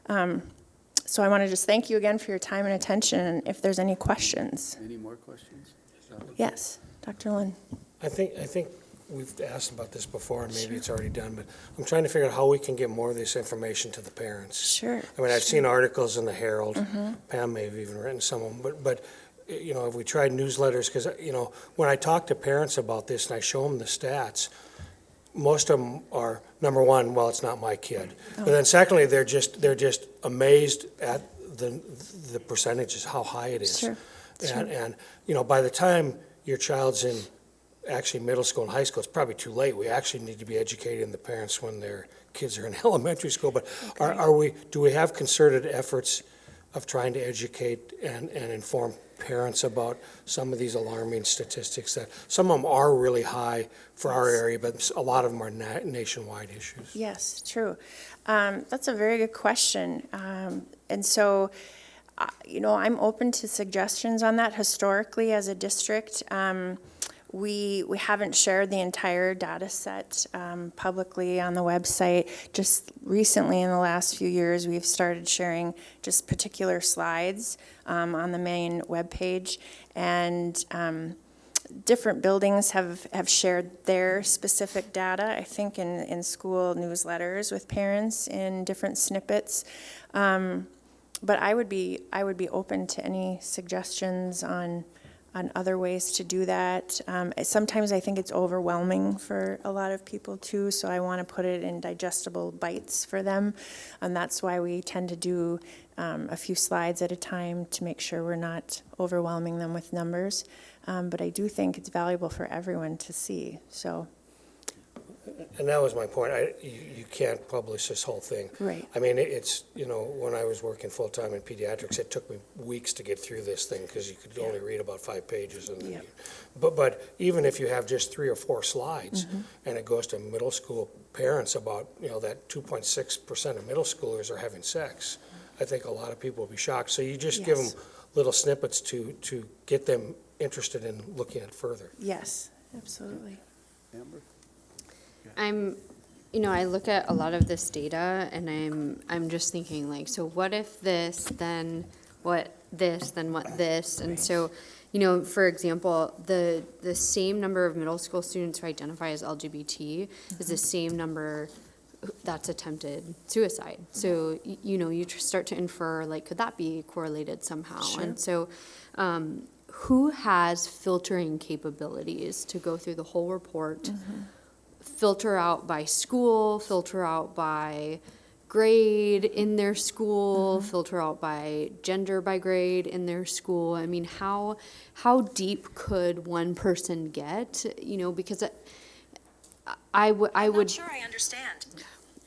So I want to just thank you again for your time and attention, and if there's any questions. Any more questions? Yes, Dr. Lynn. I think we've asked about this before, and maybe it's already done, but I'm trying to figure out how we can get more of this information to the parents. Sure. I mean, I've seen articles in the Herald. Pam may have even written some of them, but you know, have we tried newsletters? Because, you know, when I talk to parents about this and I show them the stats, most of them are, number one, well, it's not my kid. But then secondly, they're just amazed at the percentages, how high it is. Sure. And, you know, by the time your child's in actually middle school and high school, it's probably too late. We actually need to be educating the parents when their kids are in elementary school. But do we have concerted efforts of trying to educate and inform parents about some of these alarming statistics that some of them are really high for our area, but a lot of them are nationwide issues? Yes, true. That's a very good question. And so, you know, I'm open to suggestions on that. Historically, as a district, we haven't shared the entire data set publicly on the website. Just recently, in the last few years, we've started sharing just particular slides on the main webpage. And different buildings have shared their specific data, I think, in school newsletters with parents in different snippets. But I would be open to any suggestions on other ways to do that. Sometimes I think it's overwhelming for a lot of people too, so I want to put it in digestible bites for them. And that's why we tend to do a few slides at a time to make sure we're not overwhelming them with numbers. But I do think it's valuable for everyone to see, so. And that was my point. You can't publish this whole thing. Right. I mean, it's, you know, when I was working full-time in pediatrics, it took me weeks to get through this thing because you could only read about 5 pages. And then but even if you have just 3 or 4 slides and it goes to middle school parents about, you know, that 2.6% of middle schoolers are having sex, I think a lot of people will be shocked. So you just give them little snippets to get them interested in looking at it further. Yes, absolutely. Amber? You know, I look at a lot of this data and I'm just thinking like, so what if this, then what this, then what this? And so, you know, for example, the same number of middle school students who identify as LGBT is the same number that's attempted suicide. So, you know, you start to infer, like, could that be correlated somehow? Sure. And so, who has filtering capabilities to go through the whole report, filter out by school, filter out by grade in their school, filter out by gender by grade in their school? I mean, how deep could one person get? You know, because I'm not sure I understand.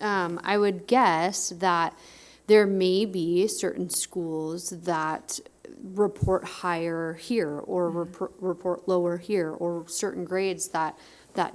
I would guess that there may be certain schools that report higher here or report lower here, or certain grades that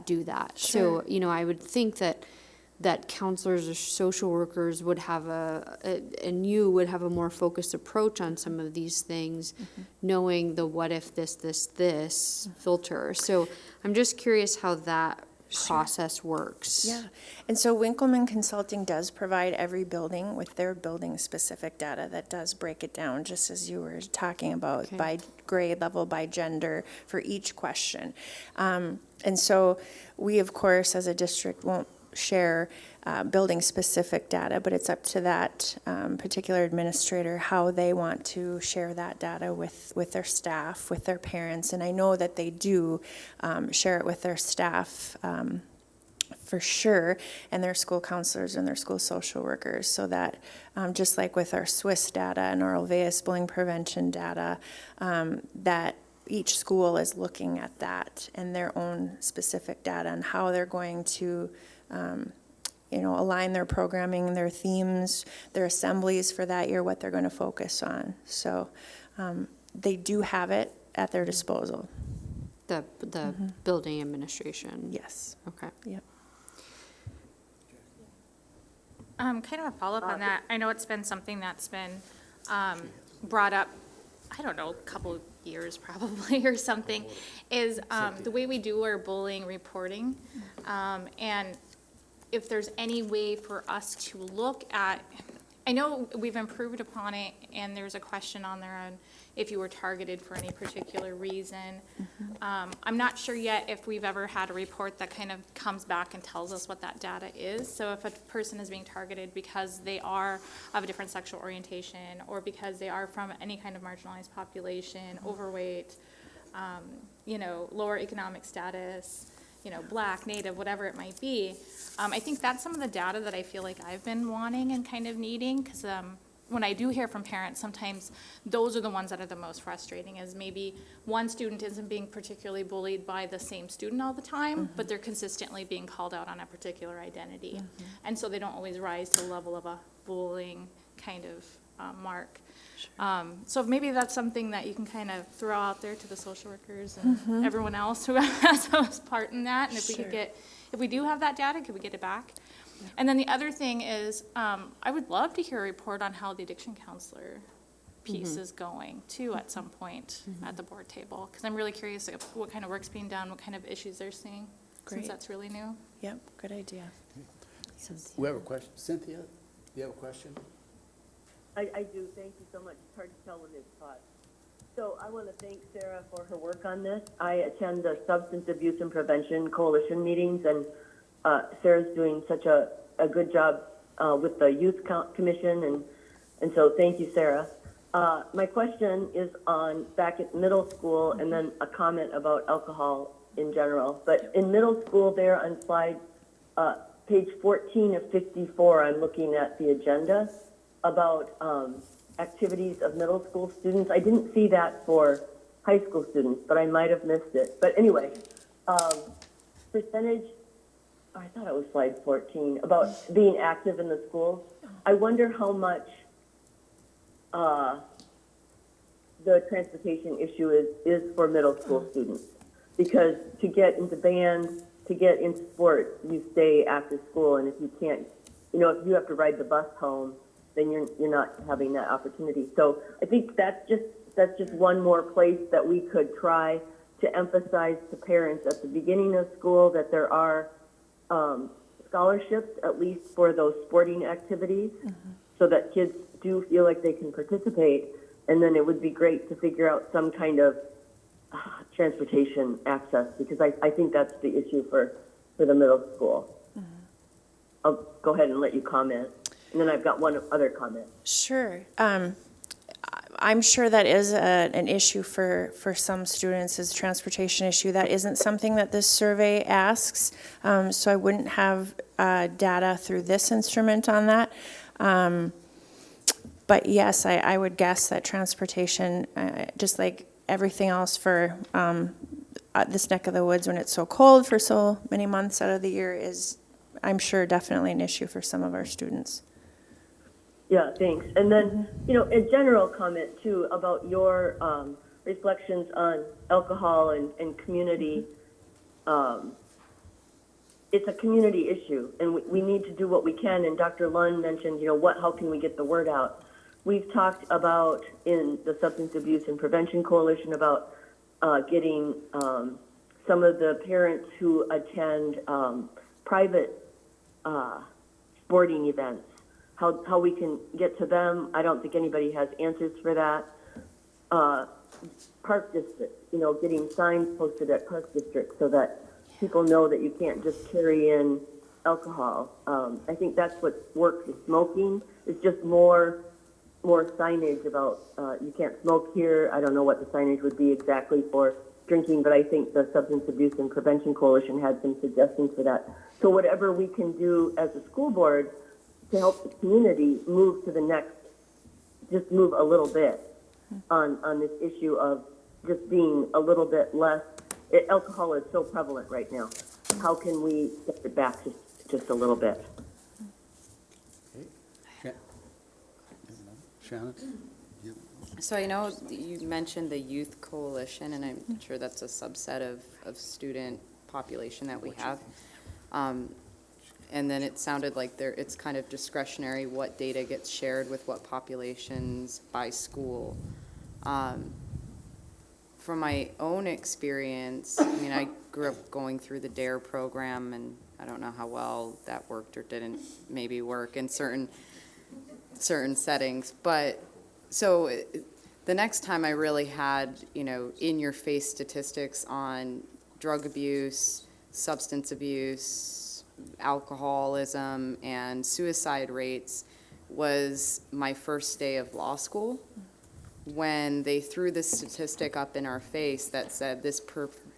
do that. Sure. So, you know, I would think that counselors or social workers would have and you would have a more focused approach on some of these things, knowing the what if this filter. So I'm just curious how that process works. Yeah, and so Winkleman Consulting does provide every building with their building-specific data that does break it down, just as you were talking about, Okay. by grade level, by gender, for each question. And so we, of course, as a district, won't share building-specific data, but it's up to that particular administrator how they want to share that data with their staff, with their parents. And I know that they do share it with their staff for sure, and their school counselors and their school social workers, so that just like with our Swiss data and our Olveus bullying prevention data, that each school is looking at that and their own specific data and how they're going to align their programming, their themes, their assemblies for that year, what they're going to focus on. So they do have it at their disposal. The building administration. Yes. Okay. Yep. Kind of a follow-up on that. I know it's been something that's been brought up, I don't know, a couple of years probably or something, is the way we do our bullying reporting. And if there's any way for us to look at, I know we've improved upon it, and there's a question on there on if you were targeted for any particular reason. I'm not sure yet if we've ever had a report that kind of comes back and tells us what that data is. So if a person is being targeted because they are of a different sexual orientation, or because they are from any kind of marginalized population, overweight, lower economic status, Black, Native, whatever it might be, I think that's some of the data that I feel like I've been wanting and kind of needing, because when I do hear from parents, sometimes those are the ones that are the most frustrating, is maybe one student isn't being particularly bullied by the same student all the time, but they're consistently being called out on a particular identity. And so they don't always rise to the level of a bullying kind of mark. So maybe that's something that you can kind of throw out there to the social workers and everyone else who has a part in that. And if we could if we do have that data, could we get it back? And then the other thing is, I would love to hear a report on how the addiction counselor piece is going too at some point at the board table, because I'm really curious what kind of work's being done, what kind of issues they're seeing, since that's really new. Yep, good idea. We have a question. Cynthia, do you have a question? I do. Thank you so much. It's hard to tell when it's hot. So I want to thank Sarah for her work on this. I attend the Substance Abuse and Prevention Coalition meetings, and Sarah's doing such a good job with the Youth Commission, and so thank you, Sarah. My question is on back at middle school, and then a comment about alcohol in general. But in middle school there on slide page 14 of 54, I'm looking at the agenda about activities of middle school students. I didn't see that for high school students, but I might have missed it. But anyway, percentage, I thought it was slide 14, about being active in the schools. I wonder how much the transportation issue is for middle school students. Because to get into band, to get into sport, you stay after school, and if you can't, if you have to ride the bus home, then you're not having that opportunity. So I think that's just one more place that we could try to emphasize to parents at the beginning of school that there are scholarships, at least for those sporting activities, so that kids do feel like they can participate. And then it would be great to figure out some kind of transportation access, because I think that's the issue for the middle school. I'll go ahead and let you comment. And then I've got one other comment. Sure. I'm sure that is an issue for some students, is a transportation issue. That isn't something that this survey asks, so I wouldn't have data through this instrument on that. But yes, I would guess that transportation, just like everything else for this neck of the woods when it's so cold for so many months out of the year, is, I'm sure, definitely an issue for some of our students. Yeah, thanks. And then, a general comment too about your reflections on alcohol and community. It's a community issue, and we need to do what we can. And Dr. Lund mentioned, how can we get the word out? We've talked about in the Substance Abuse and Prevention Coalition about getting some of the parents who attend private sporting events, how we can get to them. I don't think anybody has answers for that. Park districts, getting signs posted at park districts so that people know that you can't just carry in alcohol. I think that's what works with smoking. It's just more signage about you can't smoke here. I don't know what the signage would be exactly for drinking, but I think the Substance Abuse and Prevention Coalition had some suggestions for that. So whatever we can do as a school board to help the community move to the next, just move a little bit on this issue of just being a little bit less. Alcohol is so prevalent right now. How can we get it back just a little bit? Shannon? So I know you mentioned the Youth Coalition, and I'm sure that's a subset of student population that we have. And then it sounded like it's kind of discretionary what data gets shared with what populations by school. From my own experience, I mean, I grew up going through the DARE program, and I don't know how well that worked or didn't maybe work in certain settings. But so the next time I really had, in-your-face statistics on drug abuse, substance abuse, alcoholism, and suicide rates was my first day of law school, when they threw this statistic up in our face that said this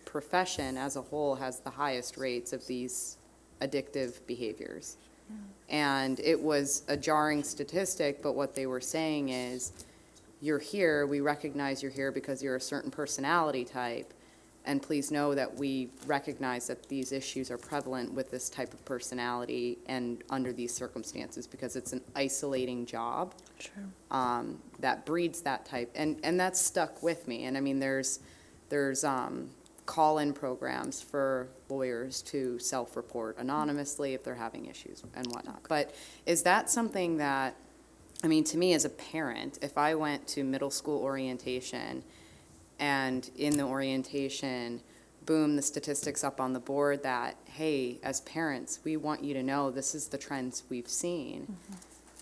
profession as a whole has the highest rates of these addictive behaviors. And it was a jarring statistic, but what they were saying is, you're here, we recognize you're here because you're a certain personality type, and please know that we recognize that these issues are prevalent with this type of personality and under these circumstances because it's an isolating job. Sure. That breeds that type, and that's stuck with me. And I mean, there's call-in programs for lawyers to self-report anonymously if they're having issues and whatnot. But is that something that, I mean, to me as a parent, if I went to middle school orientation and in the orientation, boom, the statistics up on the board that, hey, as parents, we want you to know this is the trends we've seen.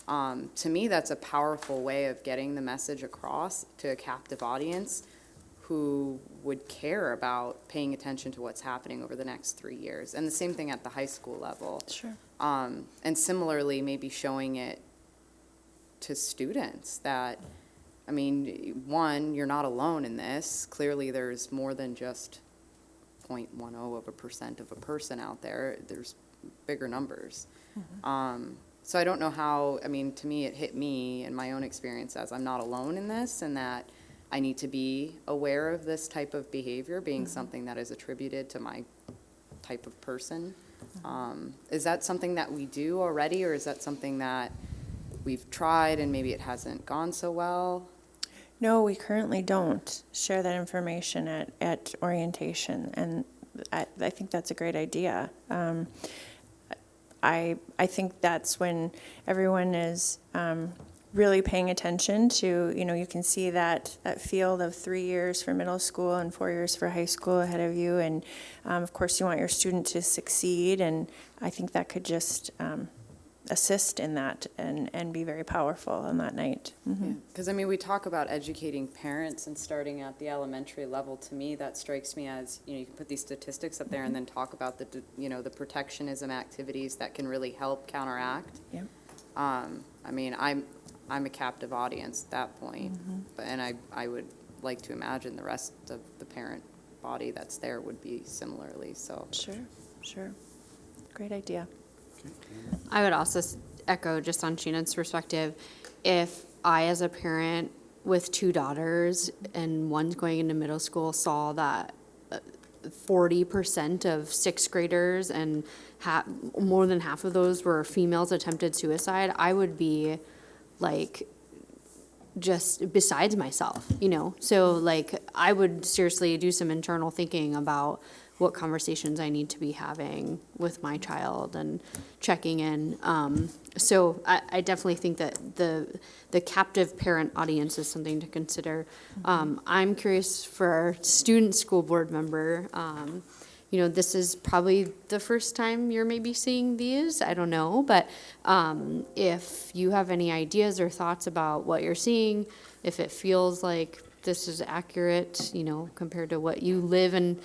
To me, that's a powerful way of getting the message across to a captive audience who would care about paying attention to what's happening over the next 3 years. And the same thing at the high school level. Sure. And similarly, maybe showing it to students that, I mean, one, you're not alone in this. Clearly, there's more than just 0.10% of a person out there. There's bigger numbers. So I don't know how, I mean, to me, it hit me in my own experience as I'm not alone in this, and that I need to be aware of this type of behavior being something that is attributed to my type of person. Is that something that we do already, or is that something that we've tried and maybe it hasn't gone so well? No, we currently don't share that information at orientation, and I think that's a great idea. I think that's when everyone is really paying attention to, you can see that field of 3 years for middle school and 4 years for high school ahead of you, and of course you want your student to succeed, and I think that could just assist in that and be very powerful on that night. Because, I mean, we talk about educating parents and starting at the elementary level. To me, that strikes me as, you can put these statistics up there and then talk about the protectionism activities that can really help counteract. Yeah. I mean, I'm a captive audience at that point, and I would like to imagine the rest of the parent body that's there would be similarly, so. Sure. Great idea. I would also echo just on Shannon's perspective, if I as a parent with 2 daughters and one's going into middle school saw that 40% of 6th graders and more than half of those were females attempted suicide, I would be like just besides myself, So like I would seriously do some internal thinking about what conversations I need to be having with my child and checking in. So I definitely think that the captive parent audience is something to consider. I'm curious for our student school board member, this is probably the first time you're maybe seeing these, I don't know, but if you have any ideas or thoughts about what you're seeing, if it feels like this is accurate, compared to what you live and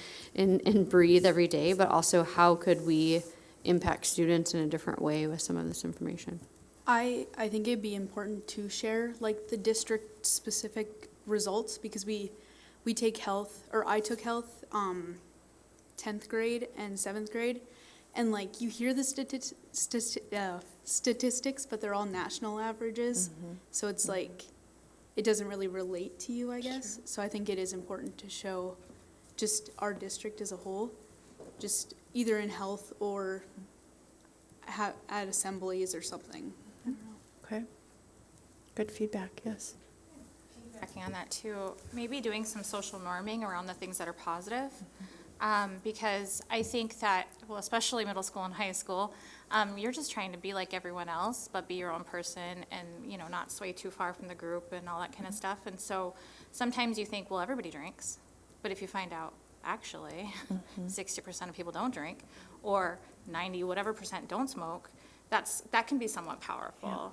breathe every day, but also how could we impact students in a different way with some of this information? I think it'd be important to share like the district specific results, because we take health, or I took health 10th grade and 7th grade, and like you hear the statistics, but they're all national averages. So it's like it doesn't really relate to you, I guess. So I think it is important to show just our district as a whole, just either in health or at assemblies or something. Okay. Good feedback, yes. Backing on that too, maybe doing some social norming around the things that are positive. Because I think that, well, especially middle school and high school, you're just trying to be like everyone else, but be your own person and, not sway too far from the group and all that kind of stuff. And so sometimes you think, well, everybody drinks. But if you find out, actually, 60% of people don't drink, or 90 whatever percent don't smoke, that can be somewhat powerful.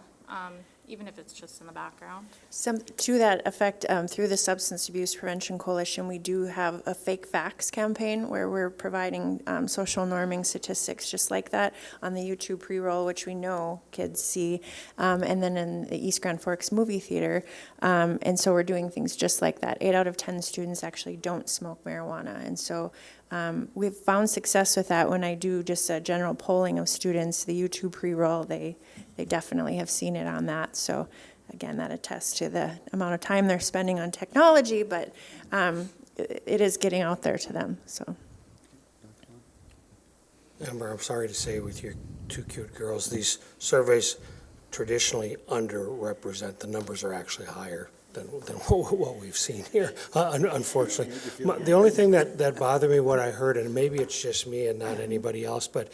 Even if it's just in the background. To that effect, through the Substance Abuse Prevention Coalition, we do have a fake facts campaign where we're providing social norming statistics just like that on the YouTube pre-roll, which we know kids see, and then in the East Grand Forks Movie Theater. And so we're doing things just like that. 8 out of 10 students actually don't smoke marijuana. And so we've found success with that. When I do just a general polling of students, the YouTube pre-roll, they definitely have seen it on that. So again, that attests to the amount of time they're spending on technology, but it is getting out there to them, so. Amber, I'm sorry to say with your 2 cute girls, these surveys traditionally underrepresent. The numbers are actually higher than what we've seen here, unfortunately. The only thing that bothered me, what I heard, and maybe it's just me and not anybody else, but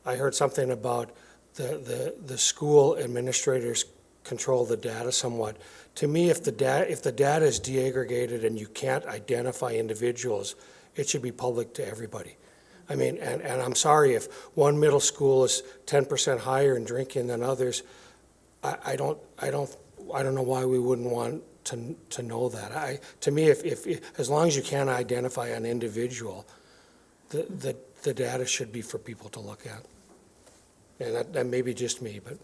I heard something about the school administrators control the data somewhat. To me, if the data is deaggregated and you can't identify individuals, it should be public to everybody. I mean, and I'm sorry if one middle school is 10% higher in drinking than others. I don't know why we wouldn't want to know that. To me, if as long as you can't identify an individual, the data should be for people to look at. And that may be just me, but.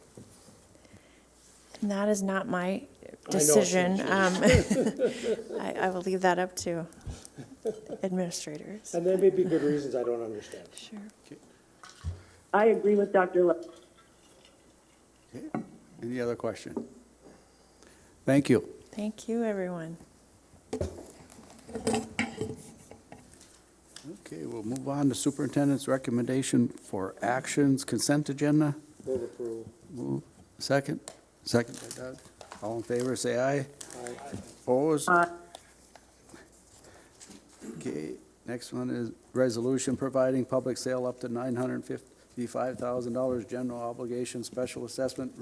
And that is not my decision. I will leave that up to administrators. And there may be good reasons I don't understand. Sure. I agree with Dr. Le. Okay. Any other question? Thank you. Thank you, everyone. Okay, we'll move on to superintendent's recommendation for actions, consent agenda. Move approval. Move. Second by Doug. All in favor, say aye. Aye. Opposed? Okay, next one is resolution providing public sale up to $955,000 general obligation special assessment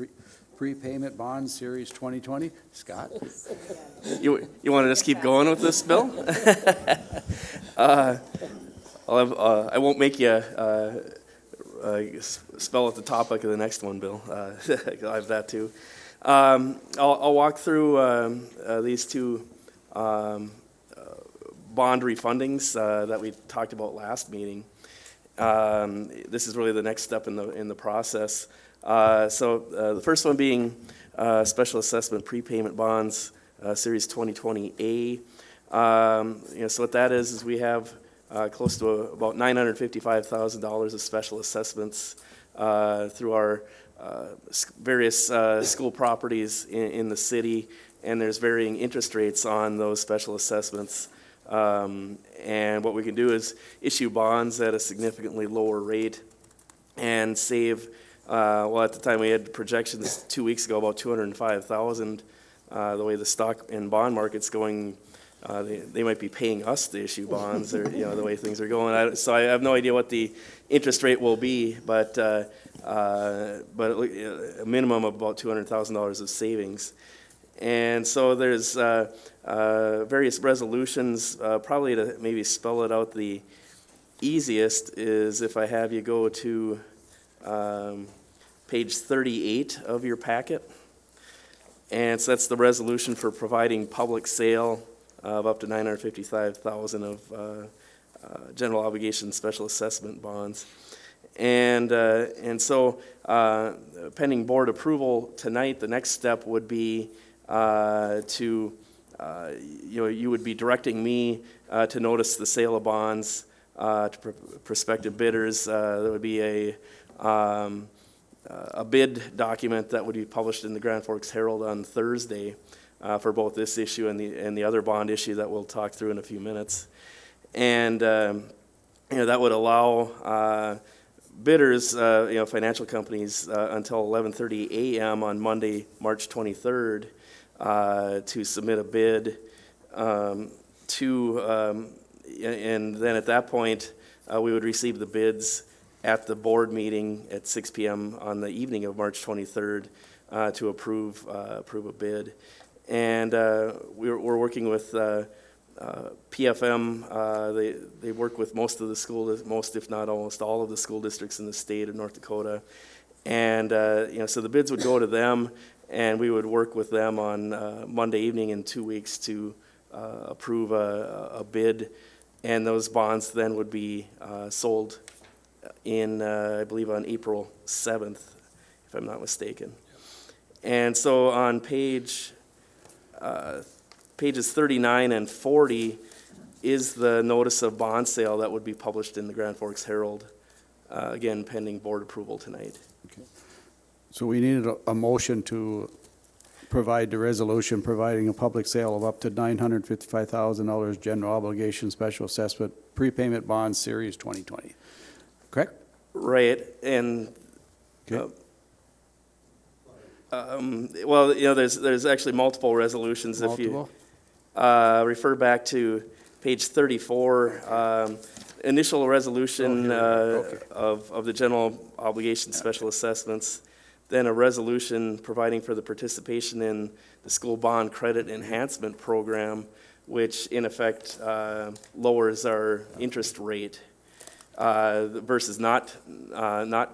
prepayment bond series 2020. Scott? You want to just keep going with this, Bill? I won't make you spell out the topic of the next one, Bill. I have that too. I'll walk through these two bond refundings that we talked about last meeting. This is really the next step in the process. So the first one being special assessment prepayment bonds, series 2020A. So what that is we have close to about $955,000 of special assessments through our various school properties in the city, and there's varying interest rates on those special assessments. And what we can do is issue bonds at a significantly lower rate and save, well, at the time we had projections 2 weeks ago about $205,000. The way the stock and bond market's going, they might be paying us to issue bonds, or the way things are going. So I have no idea what the interest rate will be, but a minimum of about $200,000 of savings. And so there's various resolutions, probably to maybe spell it out the easiest is if I have you go to page 38 of your packet. And so that's the resolution for providing public sale of up to $955,000 of general obligation special assessment bonds. And so pending board approval tonight, the next step would be you would be directing me to notice the sale of bonds to prospective bidders. There would be a bid document that would be published in the Grand Forks Herald on Thursday for both this issue and the other bond issue that we'll talk through in a few minutes. And that would allow bidders, financial companies, until 11:30 a.m. on Monday, March 23rd, to submit a bid and then at that point, we would receive the bids at the board meeting at 6 p.m. on the evening of March 23rd to approve a bid. And we're working with PFM. They work with most if not almost all of the school districts in the state of North Dakota. And so the bids would go to them, and we would work with them on Monday evening in 2 weeks to approve a bid, and those bonds then would be sold in, I believe, on April 7th, if I'm not mistaken. And so on pages 39 and 40 is the notice of bond sale that would be published in the Grand Forks Herald, again, pending board approval tonight. Okay. So we needed a motion to provide the resolution providing a public sale of up to $955,000 general obligation special assessment prepayment bond series 2020. Correct? Right, and Okay. there's actually multiple resolutions. Multiple? If you refer back to page 34, initial resolution of the general obligation special assessments, then a resolution providing for the participation in the school bond credit enhancement program, which in effect lowers our interest rate versus not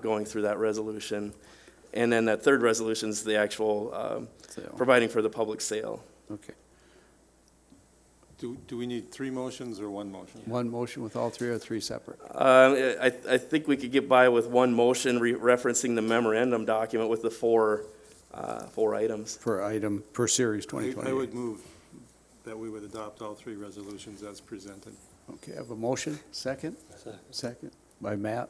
going through that resolution. And then that third resolution is the actual providing for the public sale. Okay. Do we need three motions or one motion? One motion with all three or three separate? I think we could get by with one motion referencing the memorandum document with the four items. Per series 2020. I would move that we would adopt all three resolutions as presented. Okay, I have a motion. Second? Second by Matt.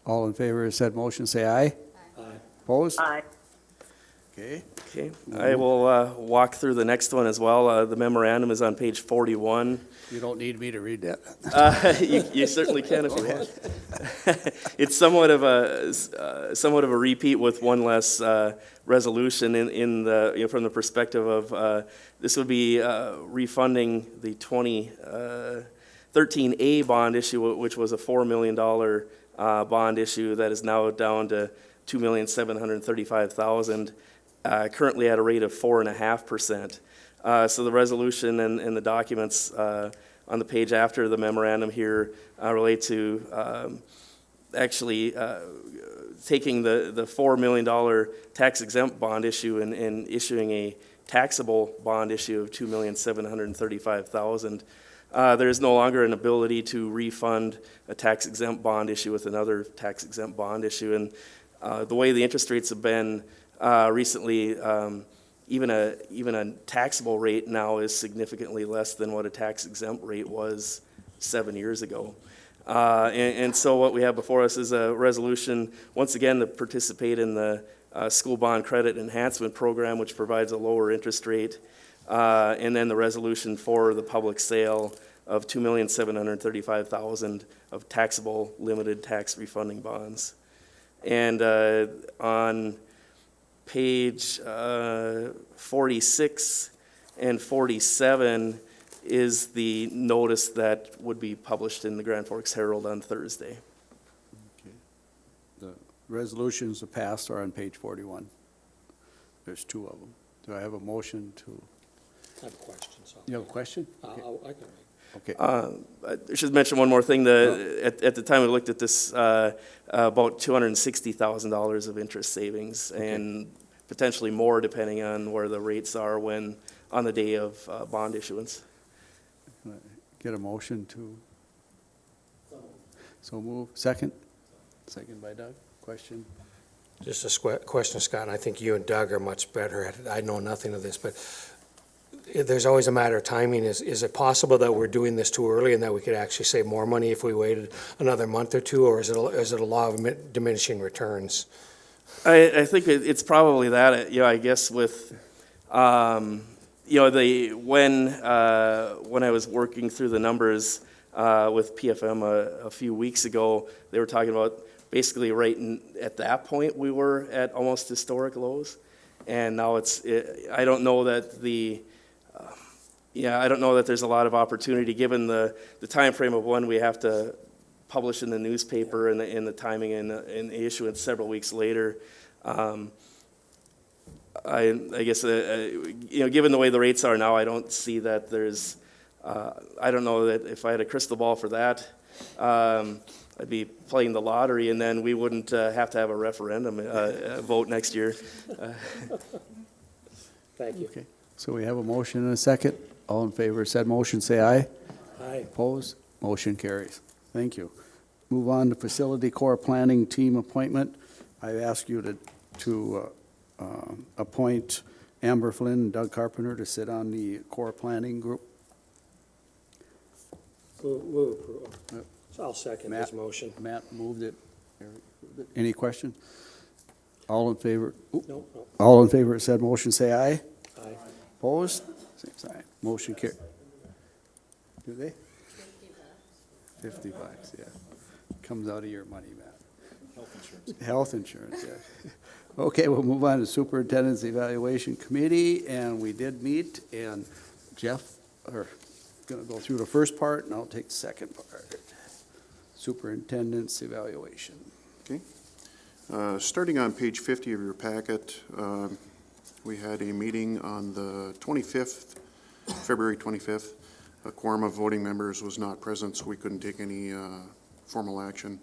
All in favor of said motion, say aye. Aye. Opposed? Aye. Okay. Okay, I will walk through the next one as well. The memorandum is on page 41. You don't need me to read that. You certainly can if you want. It's somewhat of a repeat with one less resolution in the from the perspective of this would be refunding the 2013A bond issue, which was a $4 million bond issue that is now down to $2,735,000. Currently at a rate of 4.5%. So the resolution and the documents on the page after the memorandum here relate to actually taking the $4 million tax-exempt bond issue and issuing a taxable bond issue of $2,735,000. There is no longer an ability to refund a tax-exempt bond issue with another tax-exempt bond issue. And the way the interest rates have been recently, even a taxable rate now is significantly less than what a tax-exempt rate was 7 years ago. And so what we have before us is a resolution, once again, to participate in the school bond credit enhancement program, which provides a lower interest rate, and then the resolution for the public sale of $2,735,000 of taxable limited tax refunding bonds. And on page 46 and 47 is the notice that would be published in the Grand Forks Herald on Thursday. Okay. The resolutions that passed are on page 41. There's two of them. Do I have a motion to? I have a question, so. You have a question? I can Okay. I should mention one more thing. At the time we looked at this, about $260,000 of interest savings, and potentially more depending on where the rates are on the day of bond issuance. Get a motion to? So move. Second? Second by Doug. Question? Just a question, Scott, and I think you and Doug are much better at it. I know nothing of this, but there's always a matter of timing. Is it possible that we're doing this too early and that we could actually save more money if we waited another month or two, or is it a law of diminishing returns? I think it's probably that, I guess with, when I was working through the numbers with PFM a few weeks ago, they were talking about basically at that point, we were at almost historic lows. And now I don't know that I don't know that there's a lot of opportunity given the time frame of when we have to publish in the newspaper and the timing and the issuance several weeks later. I guess, given the way the rates are now, I don't see that there's, I don't know that if I had a crystal ball for that, I'd be playing the lottery, and then we wouldn't have to have a referendum vote next year. Thank you. Okay. So we have a motion and a second. All in favor of said motion, say aye. Aye. Opposed? Motion carries. Thank you. Move on to Facility Core Planning Team appointment. I ask you to appoint Amber Flynn and Doug Carpenter to sit on the Core Planning Group. Move approval. I'll second Matt- this motion. Matt moved it. Eric moved it. Any question? All in favor? No. All in favor of said motion, say aye. Aye. Opposed? Same sign. Motion carried. Do they? $50, yeah. Comes out of your money, Matt. Health insurance, yeah. Okay, we'll move on to Superintendent's Evaluation Committee, and we did meet, and Jeff, gonna go through the first part, and I'll take the second part. Superintendent's Evaluation. Okay. Starting on page 50 of your packet, we had a meeting on the 25th, February 25th. A quorum of voting members was not present, so we couldn't take any formal action.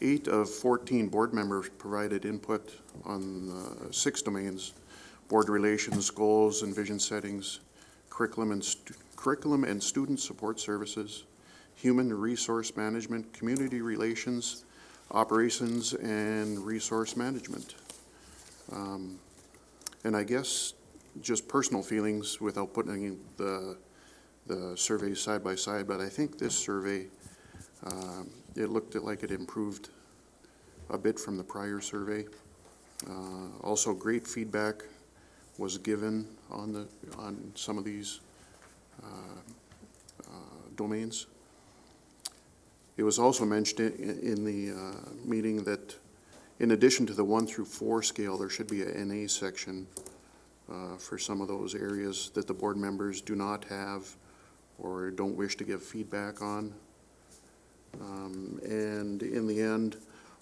8 of 14 board members provided input on 6 domains: board relations, goals and vision settings, curriculum and student support services, human resource management, community relations, operations, and resource management. And I guess just personal feelings without putting the surveys side by side, but I think this survey, it looked like it improved a bit from the prior survey. Also, great feedback was given on some of these domains. It was also mentioned in the meeting that in addition to the 1 through 4 scale, there should be an NA section for some of those areas that the board members do not have or don't wish to give feedback on. And in the end,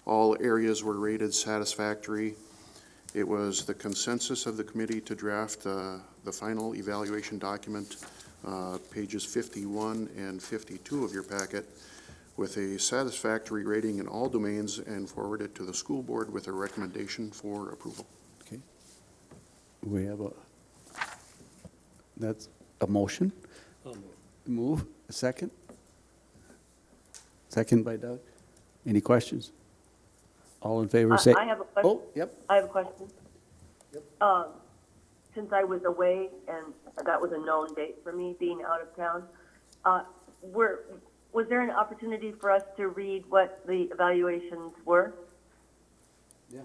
all areas were rated satisfactory. It was the consensus of the committee to draft the final evaluation document, pages 51 and 52 of your packet, with a satisfactory rating in all domains and forward it to the school board with a recommendation for approval. Okay. We have that's a motion. I'll move. Move, a second. Second by Doug. Any questions? All in favor, say. I have a question. Oh, yep. I have a question. Since I was away, and that was a known date for me, being out of town, was there an opportunity for us to read what the evaluations were? Yeah.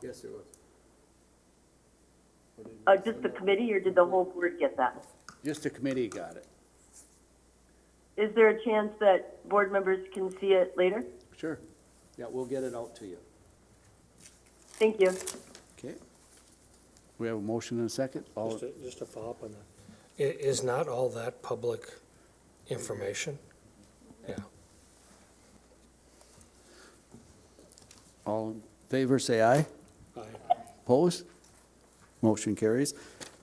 Yes, there was. Just the committee, or did the whole board get that? Just the committee got it. Is there a chance that board members can see it later? Sure. Yeah, we'll get it out to you. Thank you. Okay. We have a motion and a second. Just to follow up on that. Is not all that public information? Yeah. All in favor, say aye. Aye. Opposed? Motion carries.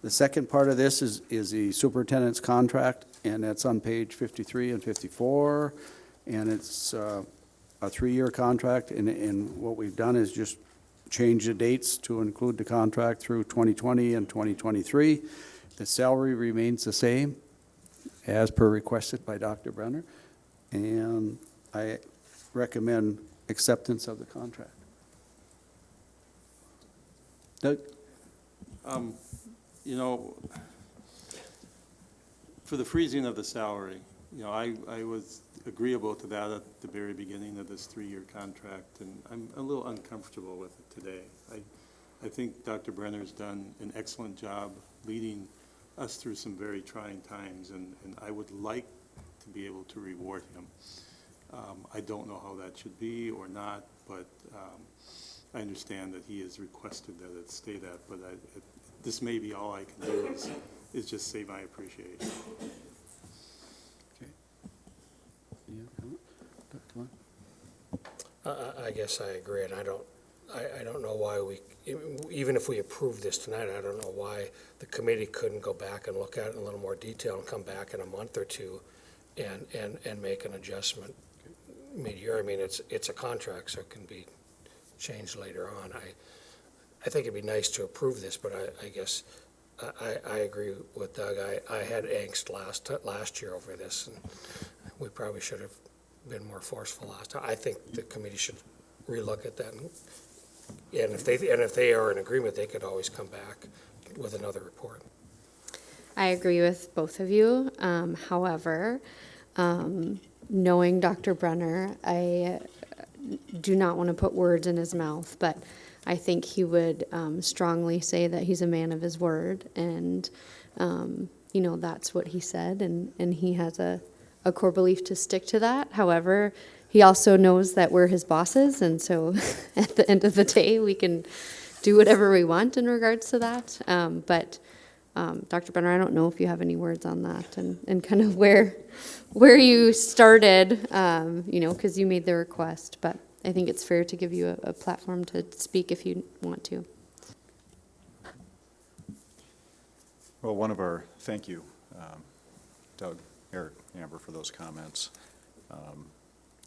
The second part of this is the superintendent's contract, and that's on page 53 and 54. And it's a 3-year contract, and what we've done is just change the dates to include the contract through 2020 and 2023. The salary remains the same, as per requested by Dr. Brenner, and I recommend acceptance of the contract. Doug? You know, for the freezing of the salary, you know, I was agreeable to that at the very beginning of this 3-year contract, and I'm a little uncomfortable with it today. I think Dr. Brenner's done an excellent job leading us through some very trying times, and I would like to be able to reward him. I don't know how that should be or not, but I understand that he has requested that it stay that, but this may be all I can do is just say my appreciation. I guess I agree, and I don't know why even if we approve this tonight, I don't know why the committee couldn't go back and look at it in a little more detail and come back in a month or two and make an adjustment mid-year. I mean, it's a contract, so it can be changed later on. I think it'd be nice to approve this, but I guess I agree with Doug. I had angst last year over this, and we probably should have been more forceful last time. I think the committee should relook at that, and if they are in agreement, they could always come back with another report. I agree with both of you. However, knowing Dr. Brenner, I do not want to put words in his mouth, but I think he would strongly say that he's a man of his word, and that's what he said, and he has a core belief to stick to that. However, he also knows that we're his bosses, and so at the end of the day, we can do whatever we want in regards to that. But Dr. Brenner, I don't know if you have any words on that and kind of where you started, because you made the request, but I think it's fair to give you a platform to speak if you want to. Well, thank you, Doug, Eric, Amber, for those comments.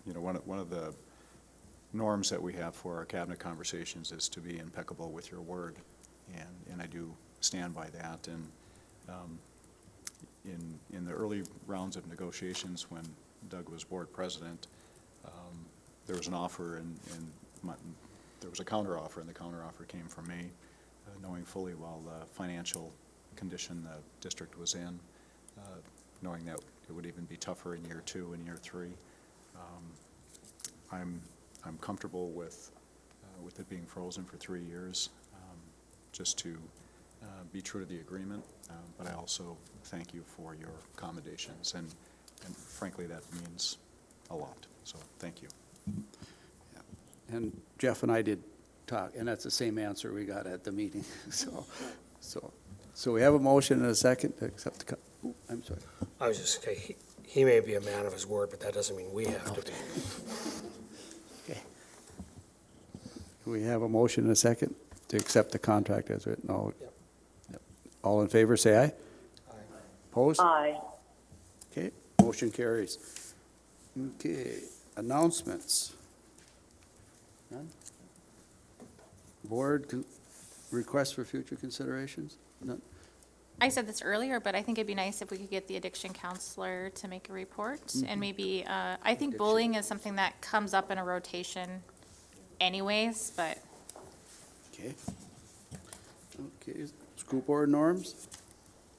One of the norms that we have for our cabinet conversations is to be impeccable with your word, and I do stand by that. And in the early rounds of negotiations, when Doug was board president, there was an offer, and there was a counteroffer, and the counteroffer came from me, knowing fully well the financial condition the district was in, knowing that it would even be tougher in year 2 and year 3. I'm comfortable with it being frozen for 3 years, just to be true to the agreement. But I also thank you for your accommodations, and frankly, that means a lot. So thank you. Yeah. And Jeff and I did talk, and that's the same answer we got at the meeting. So we have a motion and a second to accept the. I'm sorry. I was just saying, he may be a man of his word, but that doesn't mean we have to be. Okay. We have a motion and a second to accept the contract as written. All, yep. All in favor, say aye. Aye. Opposed? Aye. Okay, motion carries. Okay, announcements. None? Board requests for future considerations? None? I said this earlier, but I think it'd be nice if we could get the addiction counselor to make a report, and maybe, I think bullying is something that comes up in a rotation anyways, but. Okay. Okay, school board norms?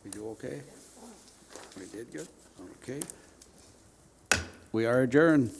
We do okay? We did good? Okay. We are adjourned.